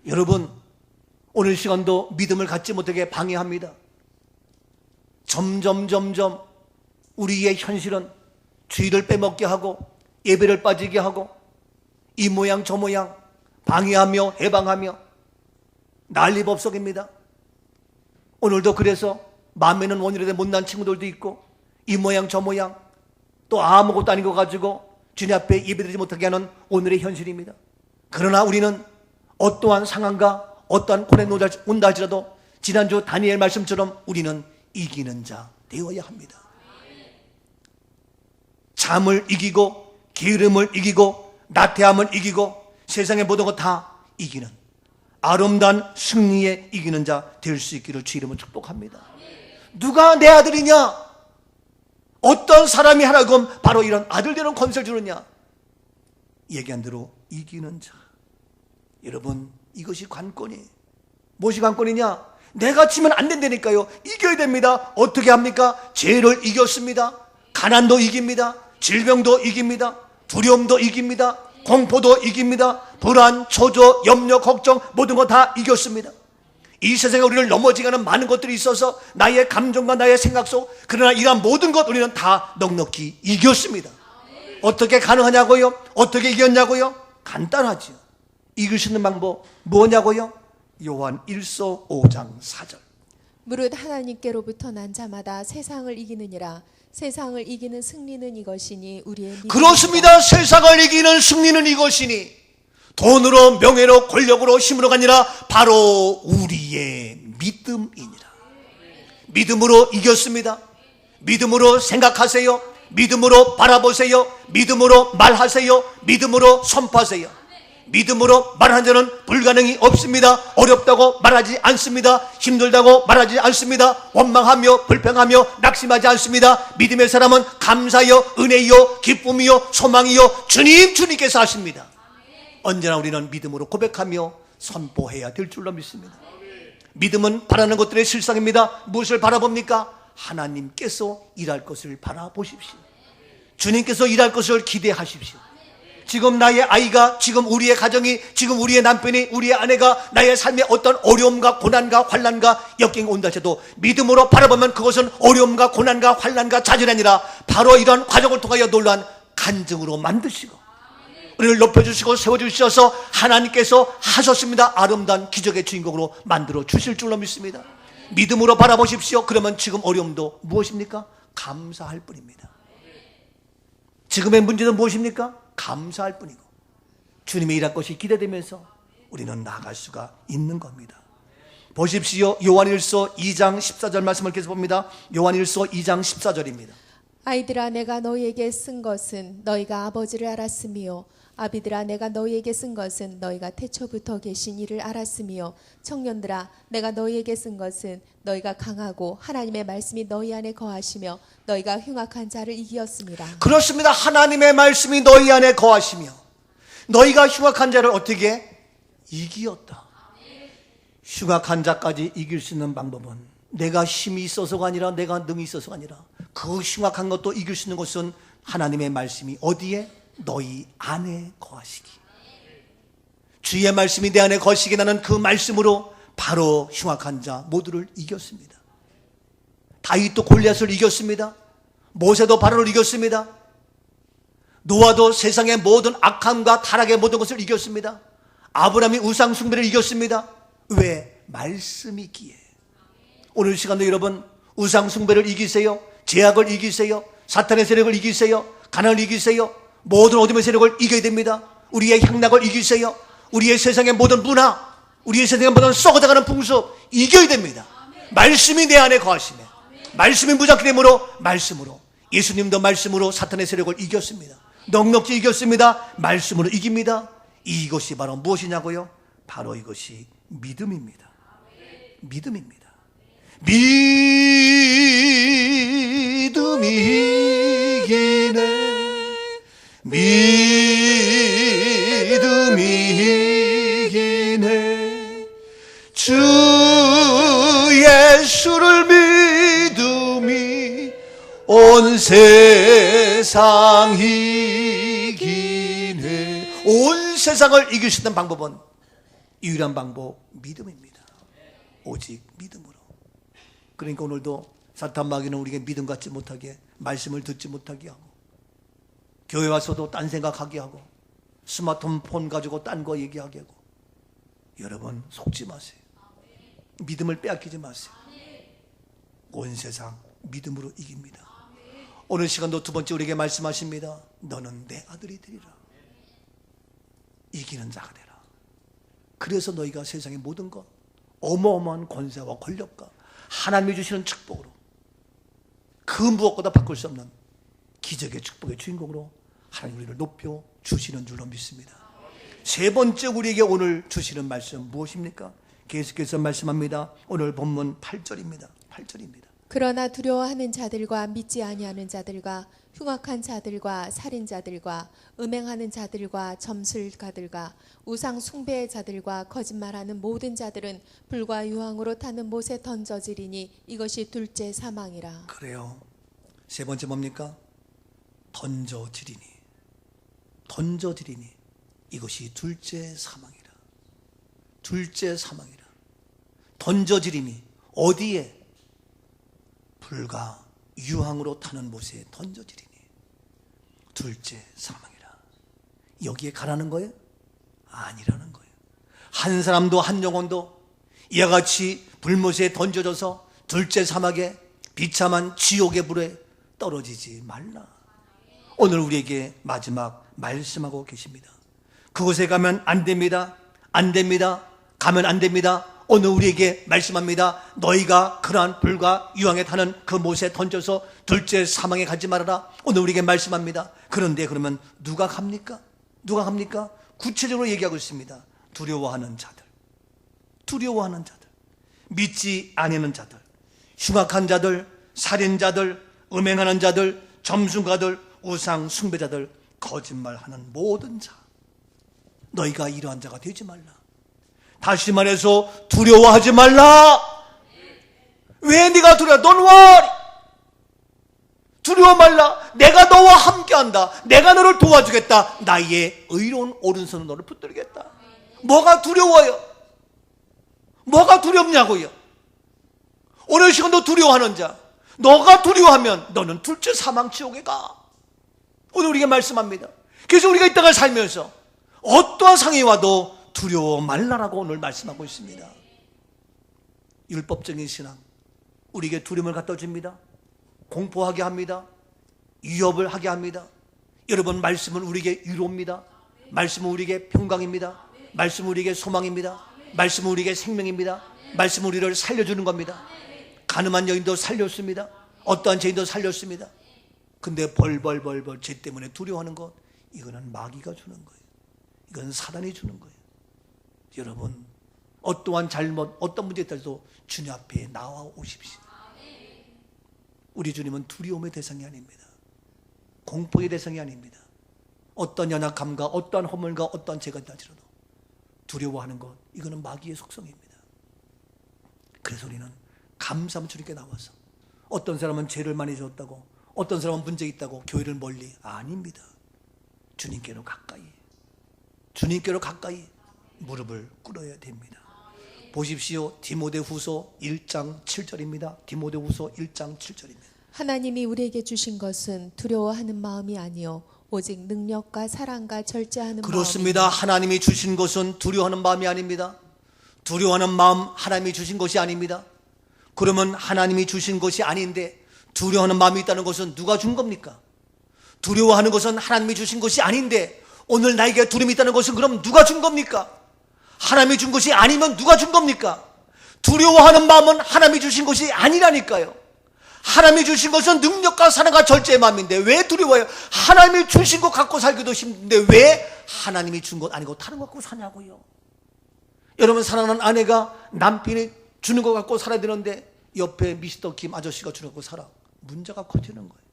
여러분 오늘 시간도 믿음을 갖지 못하게 방해합니다. 점점 우리의 현실은 주의를 빼먹게 하고 예배를 빠지게 하고 이 모양 저 모양 방해하며 해방하며 난리법석입니다. 오늘도 그래서 마음에는 원이라도 못난 친구들도 있고 이 모양 저 모양 또 아무것도 아닌 거 가지고 주님 앞에 예배드리지 못하게 하는 오늘의 현실입니다. 그러나 우리는 어떠한 상황과 어떠한 고난이 온다 할지라도 지난주 다니엘 말씀처럼 우리는 이기는 자 되어야 합니다. 잠을 이기고 게으름을 이기고 나태함을 이기고 세상의 모든 것 다 이기는 아름다운 승리에 이기는 자 될 수 있기를 주 이름으로 축복합니다. 누가 내 아들이냐? 어떤 사람이 하나금 바로 이런 아들 되는 권세를 주느냐? 얘기한 대로 이기는 자. 여러분 이것이 관건이에요. 무엇이 관건이냐? 내가 치면 안 된다니까요. 이겨야 됩니다. 어떻게 합니까? 죄를 이겼습니다. 가난도 이깁니다. 질병도 이깁니다. 두려움도 이깁니다. 공포도 이깁니다. 불안, 초조, 염려, 걱정 모든 거 다 이겼습니다. 이 세상에 우리를 넘어지게 하는 많은 것들이 있어서 나의 감정과 나의 생각 속, 그러나 이러한 모든 것 우리는 다 넉넉히 이겼습니다. 어떻게 가능하냐고요? 어떻게 이겼냐고요? 간단하지요. 이길 수 있는 방법 뭐냐고요? 요한 1서 5장 4절. 무릇 하나님께로부터 난 자마다 세상을 이기느니라. 세상을 이기는 승리는 이것이니 우리의 믿음이다. 그렇습니다. 세상을 이기는 승리는 이것이니 돈으로 명예로 권력으로 힘으로가 아니라 바로 우리의 믿음이니라. 믿음으로 이겼습니다. 믿음으로 생각하세요. 믿음으로 바라보세요. 믿음으로 말하세요. 믿음으로 선포하세요. 믿음으로 말하는 자는 불가능이 없습니다. 어렵다고 말하지 않습니다. 힘들다고 말하지 않습니다. 원망하며 불평하며 낙심하지 않습니다. 믿음의 사람은 감사요, 은혜요, 기쁨이요, 소망이요, 주님께서 하십니다. 언제나 우리는 믿음으로 고백하며 선포해야 될 줄로 믿습니다. 믿음은 바라는 것들의 실상입니다. 무엇을 바라봅니까? 하나님께서 일할 것을 바라보십시오. 주님께서 일할 것을 기대하십시오. 지금 나의 아이가, 지금 우리의 가정이, 지금 우리의 남편이, 우리의 아내가 나의 삶에 어떤 어려움과 고난과 환난과 역경이 온다 해도 믿음으로 바라보면 그것은 어려움과 고난과 환난과 좌절이 아니라 바로 이런 과정을 통하여 놀라운 간증으로 만드시고 우리를 높여주시고 세워주셔서 하나님께서 하셨습니다. 아름다운 기적의 주인공으로 만들어 주실 줄로 믿습니다. 믿음으로 바라보십시오. 그러면 지금 어려움도 무엇입니까? 감사할 뿐입니다. 지금의 문제는 무엇입니까? 감사할 뿐이고 주님의 일할 것이 기대되면서 우리는 나아갈 수가 있는 겁니다. 보십시오. 요한일서 2장 14절 말씀을 계속 봅니다. 요한일서 2장 14절입니다. 아이들아 내가 너희에게 쓴 것은 너희가 아버지를 알았으며 아비들아 내가 너희에게 쓴 것은 너희가 태초부터 계신 이를 알았으며 청년들아 내가 너희에게 쓴 것은 너희가 강하고 하나님의 말씀이 너희 안에 거하시며 너희가 흉악한 자를 이기었습니다. 그렇습니다. 하나님의 말씀이 너희 안에 거하시며 너희가 흉악한 자를 어떻게 이기었다. 흉악한 자까지 이길 수 있는 방법은 내가 힘이 있어서가 아니라 내가 능이 있어서가 아니라 그 흉악한 것도 이길 수 있는 것은 하나님의 말씀이 어디에? 너희 안에 거하시기. 주의 말씀이 내 안에 거하시기. 나는 그 말씀으로 바로 흉악한 자 모두를 이겼습니다. 다윗도 골리앗을 이겼습니다. 모세도 바로를 이겼습니다. 노아도 세상의 모든 악함과 타락의 모든 것을 이겼습니다. 아브라함이 우상 숭배를 이겼습니다. 왜? 말씀이 있기에. 오늘 시간도 여러분 우상 숭배를 이기세요. 죄악을 이기세요. 사탄의 세력을 이기세요. 가난을 이기세요. 모든 어둠의 세력을 이겨야 됩니다. 우리의 향락을 이기세요. 우리의 세상의 모든 문화, 우리의 세상의 모든 썩어져가는 풍습 이겨야 됩니다. 말씀이 내 안에 거하시며 말씀이 무작위 되므로 말씀으로 예수님도 말씀으로 사탄의 세력을 이겼습니다. 넉넉히 이겼습니다. 말씀으로 이깁니다. 이것이 바로 무엇이냐고요? 바로 이것이 믿음입니다. 믿음입니다. 믿음이 이기네. 믿음이 이기네. 주 예수를 믿음이 온 세상 이기네. 온 세상을 이길 수 있는 방법은 유일한 방법 믿음입니다. 오직 믿음으로. 그러니까 오늘도 사탄 마귀는 우리에게 믿음 갖지 못하게, 말씀을 듣지 못하게 하고, 교회 와서도 딴 생각하게 하고, 스마트폰 가지고 딴 거 얘기하게 하고. 여러분 속지 마세요. 믿음을 빼앗기지 마세요. 온 세상 믿음으로 이깁니다. 오늘 시간도 두 번째 우리에게 말씀하십니다. 너는 내 아들이 되리라. 이기는 자가 되라. 그래서 너희가 세상의 모든 것, 어마어마한 권세와 권력과 하나님이 주시는 축복으로, 그 무엇보다 바꿀 수 없는 기적의 축복의 주인공으로 하나님 우리를 높여 주시는 줄로 믿습니다. 세 번째 우리에게 오늘 주시는 말씀 무엇입니까? 계속해서 말씀합니다. 오늘 본문 8절입니다. 8절입니다. 그러나 두려워하는 자들과 믿지 아니하는 자들과 흉악한 자들과 살인자들과 음행하는 자들과 점술가들과 우상 숭배의 자들과 거짓말하는 모든 자들은 불과 유황으로 타는 못에 던져지리니 이것이 둘째 사망이라. 그래요. 세 번째 뭡니까? 던져지리니. 던져지리니 이것이 둘째 사망이라. 둘째 사망이라. 던져지리니 어디에? 불과 유황으로 타는 못에 던져지리니 둘째 사망이라. 여기에 가라는 거예요? 아니라는 거예요. 한 사람도 한 영혼도 이와 같이 불못에 던져져서 둘째 사막에 비참한 지옥의 불에 떨어지지 말라. 오늘 우리에게 마지막 말씀하고 계십니다. 그곳에 가면 안 됩니다. 안 됩니다. 가면 안 됩니다. 오늘 우리에게 말씀합니다. 너희가 그러한 불과 유황에 타는 그 못에 던져서 둘째 사망에 가지 말아라. 오늘 우리에게 말씀합니다. 그런데 그러면 누가 갑니까? 누가 갑니까? 구체적으로 얘기하고 있습니다. 두려워하는 자들, 두려워하는 자들, 믿지 아니하는 자들, 흉악한 자들, 살인자들, 음행하는 자들, 점술가들, 우상 숭배자들, 거짓말하는 모든 자. 너희가 이러한 자가 되지 말라. 다시 말해서 두려워하지 말라. 왜 네가 두려워? Don't worry. 두려워 말라. 내가 너와 함께한다. 내가 너를 도와주겠다. 나의 의로운 오른손으로 너를 붙들겠다. 뭐가 두려워요? 뭐가 두렵냐고요? 오늘 시간도 두려워하는 자, 너가 두려워하면 너는 둘째 사망 지옥에 가. 오늘 우리에게 말씀합니다. 그래서 우리가 이 땅을 살면서 어떠한 상황이 와도 두려워 말라라고 오늘 말씀하고 있습니다. 율법적인 신앙, 우리에게 두려움을 갖다 줍니다. 공포하게 합니다. 위협을 하게 합니다. 여러분, 말씀은 우리에게 위로입니다. 말씀은 우리에게 평강입니다. 말씀은 우리에게 소망입니다. 말씀은 우리에게 생명입니다. 말씀은 우리를 살려주는 겁니다. 가늠한 여인도 살렸습니다. 어떠한 죄인도 살렸습니다. 근데 벌벌 죄 때문에 두려워하는 것, 이거는 마귀가 주는 거예요. 이건 사단이 주는 거예요. 여러분, 어떠한 잘못, 어떤 문제에 따라서 주님 앞에 나와 오십시오. 우리 주님은 두려움의 대상이 아닙니다. 공포의 대상이 아닙니다. 어떤 연약함과 어떠한 허물과 어떠한 죄가 있다지라도 두려워하는 것, 이거는 마귀의 속성입니다. 그래서 우리는 감사함 주님께 나와서, 어떤 사람은 죄를 많이 지었다고, 어떤 사람은 문제 있다고 교회를 멀리, 아닙니다. 주님께로 가까이, 주님께로 가까이 무릎을 꿇어야 됩니다. 보십시오. 디모데후서 1장 7절입니다. 디모데후서 1장 7절입니다. 하나님이 우리에게 주신 것은 두려워하는 마음이 아니요 오직 능력과 사랑과 절제하는 그렇습니다. 마음이니. 하나님이 주신 것은 두려워하는 마음이 아닙니다. 두려워하는 마음 하나님이 주신 것이 아닙니다. 그러면 하나님이 주신 것이 아닌데 두려워하는 마음이 있다는 것은 누가 준 겁니까? 두려워하는 것은 하나님이 주신 것이 아닌데 오늘 나에게 두려움이 있다는 것은 그럼 누가 준 겁니까? 하나님이 준 것이 아니면 누가 준 겁니까? 두려워하는 마음은 하나님이 주신 것이 아니라니까요. 하나님이 주신 것은 능력과 사랑과 절제의 마음인데 왜 두려워요? 하나님이 주신 것 갖고 살기도 힘든데 왜 하나님이 준 것 아니고 다른 것 갖고 사냐고요. 여러분, 사랑하는 아내가 남편이 주는 것 갖고 살아야 되는데 옆에 미스터 김 아저씨가 주는 것 갖고 살아. 문제가 커지는 거예요.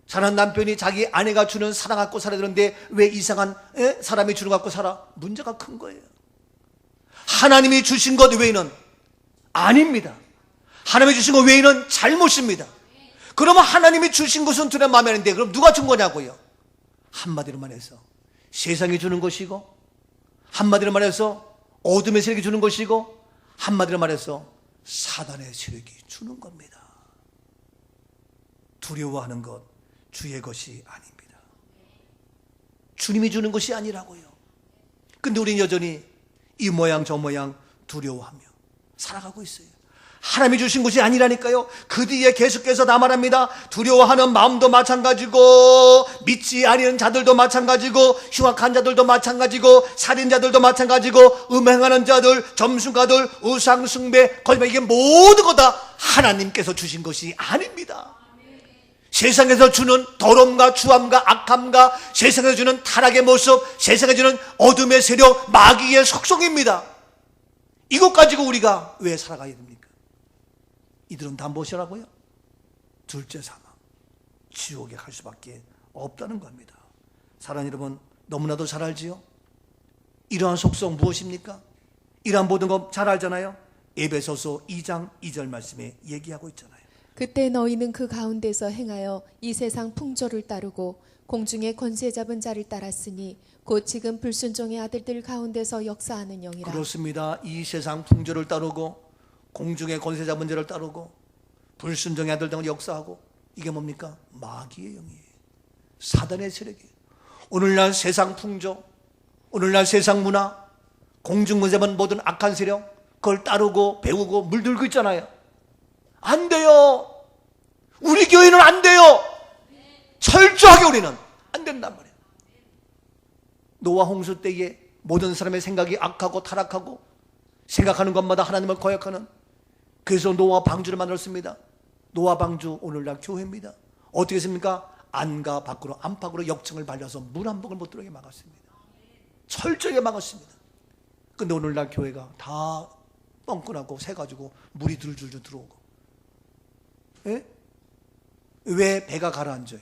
사랑하는 남편이 자기 아내가 주는 사랑 갖고 살아야 되는데 왜 이상한 사람이 주는 것 갖고 살아? 문제가 큰 거예요. 하나님이 주신 것 외에는 아닙니다. 하나님이 주신 것 외에는 잘못입니다. 그러면 하나님이 주신 것은 두려운 마음이 아닌데 그럼 누가 준 거냐고요? 한마디로 말해서 세상이 주는 것이고, 한마디로 말해서 어둠의 세력이 주는 것이고, 한마디로 말해서 사단의 세력이 주는 겁니다. 두려워하는 것 주의 것이 아닙니다. 주님이 주는 것이 아니라고요. 근데 우리는 여전히 이 모양 저 모양 두려워하며 살아가고 있어요. 하나님이 주신 것이 아니라니까요. 그 뒤에 계속해서 말합니다. 두려워하는 마음도 마찬가지고, 믿지 아니하는 자들도 마찬가지고, 흉악한 자들도 마찬가지고, 살인자들도 마찬가지고, 음행하는 자들, 점순가들, 우상숭배, 거짓말, 이게 모든 거 다 하나님께서 주신 것이 아닙니다. 세상에서 주는 더러움과 추함과 악함과 세상에서 주는 타락의 모습, 세상에 주는 어둠의 세력, 마귀의 속성입니다. 이것 가지고 우리가 왜 살아가야 됩니까? 이들은 다 무엇이라고요? 둘째 사망, 지옥에 갈 수밖에 없다는 겁니다. 사랑하는 여러분, 너무나도 잘 알지요? 이러한 속성 무엇입니까? 이러한 모든 것 잘 알잖아요. 에베소서 2장 2절 말씀에 얘기하고 있잖아요. 그때 너희는 그 가운데서 행하여 이 세상 풍조를 따르고 공중의 권세 잡은 자를 따랐으니 곧 지금 불순종의 아들들 가운데서 역사하는 영이라. 그렇습니다. 이 세상 풍조를 따르고 공중의 권세 잡은 자를 따르고 불순종의 아들 등을 역사하고, 이게 뭡니까? 마귀의 영이에요. 사단의 세력이에요. 오늘날 세상 풍조, 오늘날 세상 문화, 공중 권세 잡은 모든 악한 세력, 그걸 따르고 배우고 물들고 있잖아요. 안 돼요. 우리 교회는 안 돼요. 철저하게 우리는 안 된단 말이에요. 노아 홍수 때에 모든 사람의 생각이 악하고 타락하고 생각하는 것마다 하나님을 거역하는, 그래서 노아 방주를 만들었습니다. 노아 방주 오늘날 교회입니다. 어떻게 했습니까? 안과 밖으로 안팎으로 역청을 발려서 물 한 방울 못 들어오게 막았습니다. 철저하게 막았습니다. 근데 오늘날 교회가 다 뻥끈하고 새가지고 물이 줄줄 들어오고. 예? 왜 배가 가라앉아요?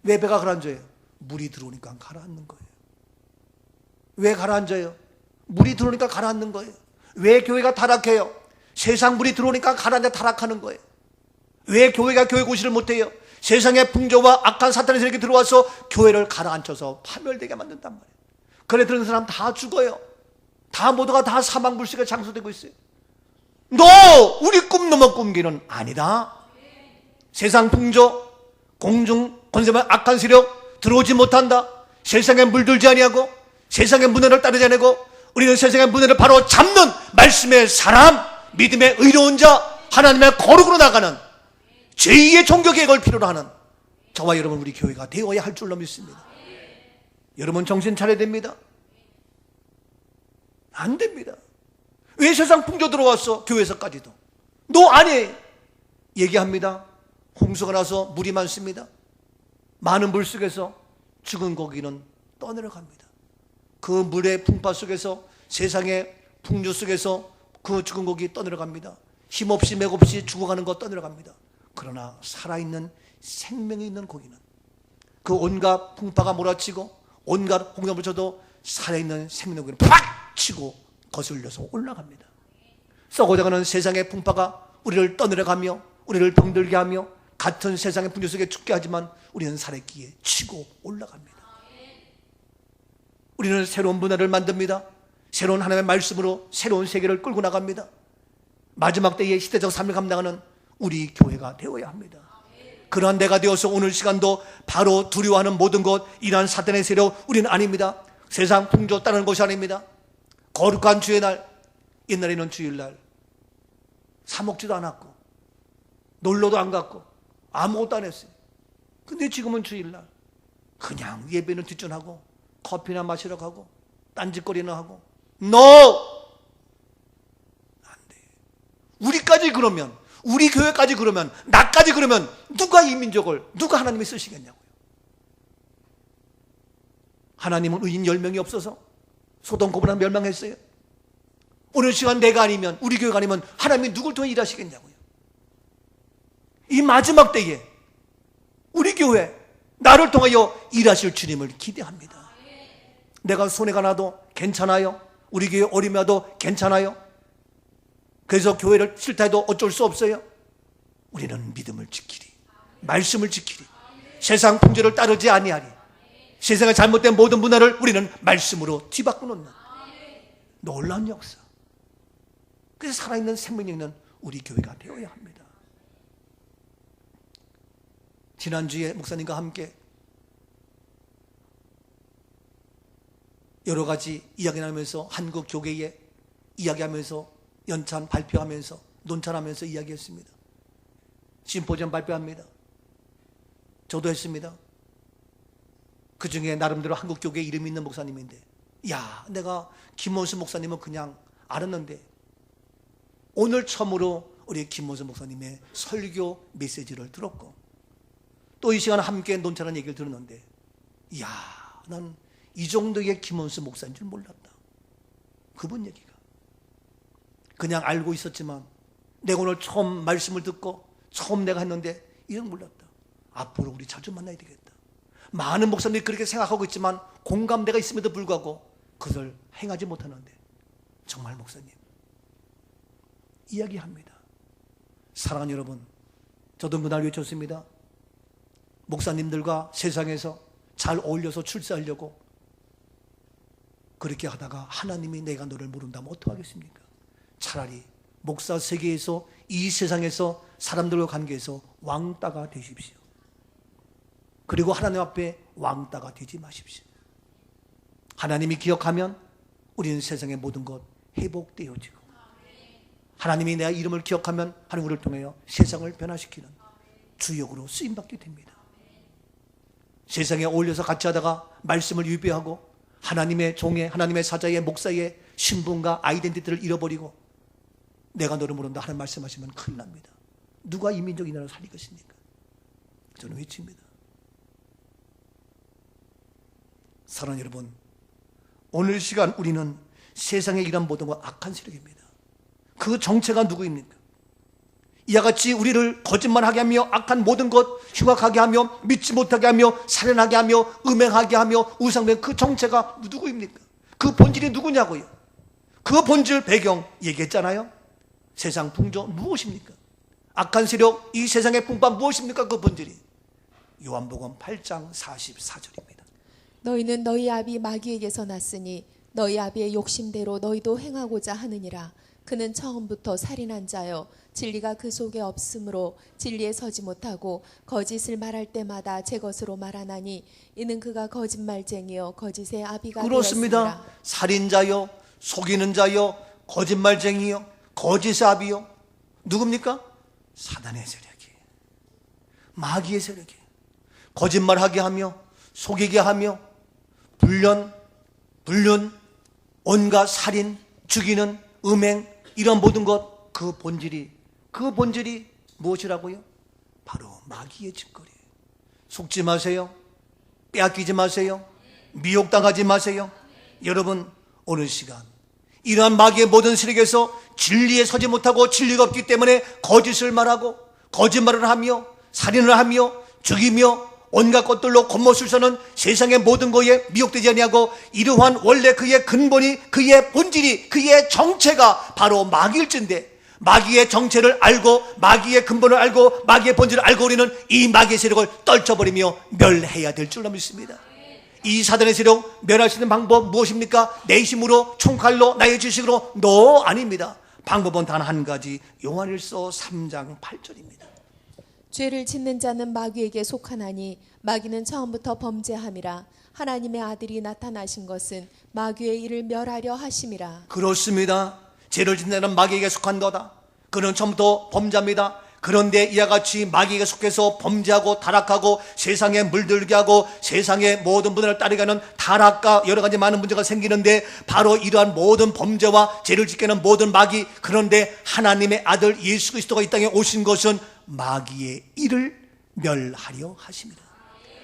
왜 배가 가라앉아요? 물이 들어오니까 가라앉는 거예요. 왜 가라앉아요? 물이 들어오니까 가라앉는 거예요. 왜 교회가 타락해요? 세상 물이 들어오니까 가라앉아 타락하는 거예요. 왜 교회가 교회 고시를 못해요? 세상의 풍조와 악한 사탄의 세력이 들어와서 교회를 가라앉혀서 파멸되게 만든단 말이에요. 그래 들은 사람 다 죽어요. 다 모두가 다 사망불식에 장소되고 있어요. 너 우리 꿈 넘어 꿈기는 아니다. 세상 풍조, 공중 권세만 악한 세력 들어오지 못한다. 세상에 물들지 아니하고 세상의 문화를 따르지 아니하고 우리는 세상의 문화를 바로 잡는 말씀의 사람, 믿음의 의로운 자, 하나님의 거룩으로 나가는 제2의 종교개혁을 필요로 하는 저와 여러분 우리 교회가 되어야 할 줄로 믿습니다. 여러분 정신 차려야 됩니다. 안 됩니다. 왜 세상 풍조 들어왔어? 교회에서까지도. 너 아니에요. 얘기합니다. 홍수가 나서 물이 많습니다. 많은 물 속에서 죽은 고기는 떠내려갑니다. 그 물의 풍파 속에서 세상의 풍조 속에서 그 죽은 고기 떠내려갑니다. 힘없이 맥없이 죽어가는 거 떠내려갑니다. 그러나 살아있는 생명이 있는 고기는 그 온갖 풍파가 몰아치고 온갖 홍수가 붙여도 살아있는 생명의 고기는 팍 치고 거슬려서 올라갑니다. 썩어져가는 세상의 풍파가 우리를 떠내려가며 우리를 병들게 하며 같은 세상의 풍조 속에 죽게 하지만 우리는 살아있기에 치고 올라갑니다. 우리는 새로운 문화를 만듭니다. 새로운 하나님의 말씀으로 새로운 세계를 끌고 나갑니다. 마지막 때의 시대적 삶을 감당하는 우리 교회가 되어야 합니다. 그러한 데가 되어서 오늘 시간도 바로 두려워하는 모든 것, 이러한 사탄의 세력 우리는 아닙니다. 세상 풍조 따르는 것이 아닙니다. 거룩한 주의 날, 옛날에는 주일날 사 먹지도 않았고 놀러도 안 갔고 아무것도 안 했어요. 근데 지금은 주일날 그냥 예배는 뒷전하고 커피나 마시러 가고 딴짓거리나 하고 안 돼. 우리까지 그러면, 우리 교회까지 그러면, 나까지 그러면 누가 이 민족을, 누가 하나님이 쓰시겠냐고요. 하나님은 의인 10명이 없어서 소돔 고모라 멸망했어요. 오늘 시간 내가 아니면, 우리 교회가 아니면 하나님이 누굴 통해 일하시겠냐고요. 이 마지막 때에 우리 교회, 나를 통하여 일하실 주님을 기대합니다. 내가 손해가 나도 괜찮아요. 우리 교회 어림이 와도 괜찮아요. 그래서 교회를 싫다 해도 어쩔 수 없어요. 우리는 믿음을 지키리, 말씀을 지키리, 세상 풍조를 따르지 아니하리, 세상의 잘못된 모든 문화를 우리는 말씀으로 뒤바꿔 놓는 놀라운 역사. 그래서 살아있는 생명이 있는 우리 교회가 되어야 합니다. 지난주에 목사님과 함께 여러 가지 이야기 나누면서 한국 교계에 이야기하면서 연찬 발표하면서 논찬하면서 이야기했습니다. 심포지엄 발표합니다. 저도 했습니다. 그 중에 나름대로 한국 교계 이름 있는 목사님인데, 야, 내가 김원수 목사님은 그냥 알았는데 오늘 처음으로 우리 김원수 목사님의 설교 메시지를 들었고 또 이 시간 함께 논찬한 얘기를 들었는데, 야, 난 이 정도의 김원수 목사인 줄 몰랐다. 그분 얘기가. 그냥 알고 있었지만 내가 오늘 처음 말씀을 듣고 처음 내가 했는데 이런 몰랐다. 앞으로 우리 자주 만나야 되겠다. 많은 목사님들이 그렇게 생각하고 있지만 공감대가 있음에도 불구하고 그것을 행하지 못하는데, 정말 목사님 이야기합니다. 사랑하는 여러분, 저도 그날 외쳤습니다. 목사님들과 세상에서 잘 어울려서 출세하려고 그렇게 하다가 하나님이 내가 너를 모른다면 어떡하겠습니까? 차라리 목사 세계에서, 이 세상에서 사람들과 관계에서 왕따가 되십시오. 그리고 하나님 앞에 왕따가 되지 마십시오. 하나님이 기억하면 우리는 세상의 모든 것 회복되어지고, 하나님이 내 이름을 기억하면 하나님 우리를 통하여 세상을 변화시키는 주역으로 쓰임받게 됩니다. 세상에 어울려서 같이 하다가 말씀을 위배하고 하나님의 종의, 하나님의 사자의, 목사의 신분과 아이덴티티를 잃어버리고 내가 너를 모른다 하는 말씀하시면 큰일 납니다. 누가 이 민족 이 나라를 살리겠습니까? 저는 외칩니다. 사랑하는 여러분, 오늘 시간 우리는 세상에 일한 모든 것 악한 세력입니다. 그 정체가 누구입니까? 이와 같이 우리를 거짓말하게 하며 악한 모든 것 흉악하게 하며 믿지 못하게 하며 살인하게 하며 음행하게 하며 우상된 그 정체가 누구입니까? 그 본질이 누구냐고요? 그 본질 배경 얘기했잖아요. 세상 풍조 무엇입니까? 악한 세력, 이 세상의 풍파 무엇입니까? 그 본질이 요한복음 8장 44절입니다. 너희는 너희 아비 마귀에게서 났으니 너희 아비의 욕심대로 너희도 행하고자 하느니라. 그는 처음부터 살인한 자요 진리가 그 속에 없으므로 진리에 서지 못하고 거짓을 말할 때마다 제 것으로 말하나니 이는 그가 거짓말쟁이요 거짓의 아비가 그렇습니다. 되었습니다. 살인자요, 속이는 자요, 거짓말쟁이요, 거짓의 아비요. 누굽니까? 사단의 세력이, 마귀의 세력이 거짓말하게 하며 속이게 하며 불륜, 온갖 살인, 죽이는 음행, 이런 모든 것, 그 본질이 무엇이라고요? 바로 마귀의 짓거리예요. 속지 마세요. 빼앗기지 마세요. 미혹당하지 마세요. 여러분, 오늘 시간 이러한 마귀의 모든 세력에서 진리에 서지 못하고 진리가 없기 때문에 거짓을 말하고 거짓말을 하며 살인을 하며 죽이며 온갖 것들로 겉멋을 서는 세상의 모든 것에 미혹되지 아니하고 이러한 원래 그의 근본이, 그의 본질이, 그의 정체가 바로 마귀일진데, 마귀의 정체를 알고 마귀의 근본을 알고 마귀의 본질을 알고 우리는 이 마귀의 세력을 떨쳐버리며 멸해야 될 줄로 믿습니다. 이 사단의 세력 멸할 수 있는 방법 무엇입니까? 내 힘으로, 총칼로, 나의 지식으로? 노, 아닙니다. 방법은 단 한 가지, 요한일서 3장 8절입니다. 죄를 짓는 자는 마귀에게 속하나니 마귀는 처음부터 범죄함이라. 하나님의 아들이 나타나신 것은 마귀의 일을 멸하려 하심이라. 그렇습니다. 죄를 짓는 자는 마귀에게 속한 거다. 그는 처음부터 범죄합니다. 그런데 이와 같이 마귀에게 속해서 범죄하고 타락하고 세상에 물들게 하고 세상의 모든 문화를 따르게 하는 타락과 여러 가지 많은 문제가 생기는데, 바로 이러한 모든 범죄와 죄를 짓게 하는 모든 마귀, 그런데 하나님의 아들 예수 그리스도가 이 땅에 오신 것은 마귀의 일을 멸하려 하십니다.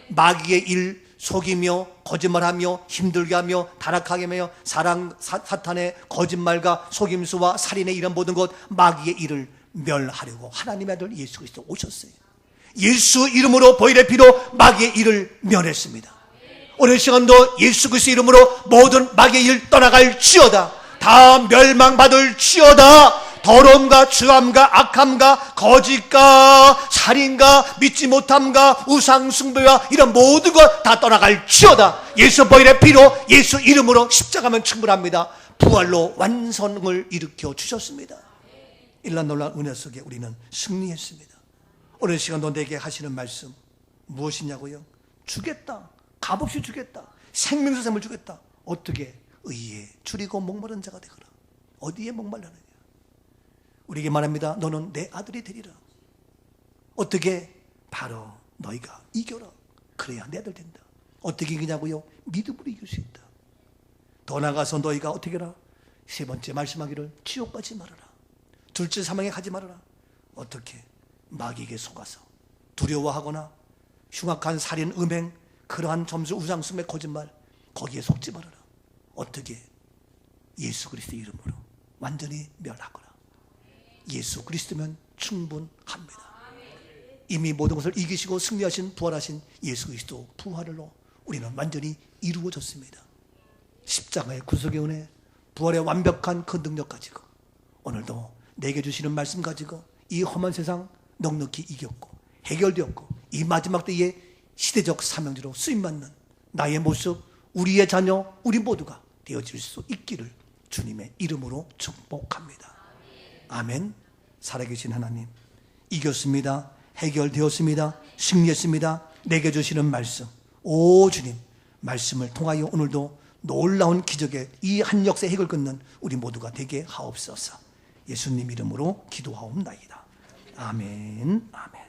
마귀의 일, 속이며 거짓말하며 힘들게 하며 타락하게 하며 사탄의 거짓말과 속임수와 살인의 이런 모든 것, 마귀의 일을 멸하려고 하나님의 아들 예수 그리스도 오셨어요. 예수 이름으로, 보혈의 피로 마귀의 일을 멸했습니다. 오늘 시간도 예수 그리스도 이름으로 모든 마귀의 일 떠나갈지어다. 다 멸망받을지어다. 더러움과 추함과 악함과 거짓과 살인과 믿지 못함과 우상숭배와 이런 모든 것 다 떠나갈지어다. 예수 보혈의 피로, 예수 이름으로 십자가면 충분합니다. 부활로 완성을 일으켜 주셨습니다. 일난 놀란 은혜 속에 우리는 승리했습니다. 오늘 시간도 내게 하시는 말씀 무엇이냐고요? 주겠다. 값없이 주겠다. 생명수샘을 주겠다. 어떻게? 의에 줄이고 목마른 자가 되거라. 어디에 목말라느냐? 우리에게 말합니다. 너는 내 아들이 되리라. 어떻게? 바로 너희가 이겨라. 그래야 내 아들 된다. 어떻게 이기냐고요? 믿음으로 이길 수 있다. 더 나아가서 너희가 어떻게 해라? 세 번째 말씀하기를 지옥 가지 말아라. 둘째 사망에 가지 말아라. 어떻게? 마귀에게 속아서 두려워하거나 흉악한 살인, 음행, 그러한 점수, 우상숭배, 거짓말, 거기에 속지 말아라. 어떻게? 예수 그리스도 이름으로 완전히 멸하거라. 예수 그리스도면 충분합니다. 이미 모든 것을 이기시고 승리하신, 부활하신 예수 그리스도 부활로 우리는 완전히 이루어졌습니다. 십자가의 구속의 은혜, 부활의 완벽한 그 능력 가지고 오늘도 내게 주시는 말씀 가지고 이 험한 세상 넉넉히 이겼고 해결되었고 이 마지막 때에 시대적 사명지로 쓰임받는 나의 모습, 우리의 자녀, 우리 모두가 되어질 수 있기를 주님의 이름으로 축복합니다. 아멘. 살아계신 하나님, 이겼습니다. 해결되었습니다. 승리했습니다. 내게 주시는 말씀, 오 주님, 말씀을 통하여 오늘도 놀라운 기적의 이 한 역사의 핵을 끊는 우리 모두가 되게 하옵소서. 예수님 이름으로 기도하옵나이다. 아멘. 아멘.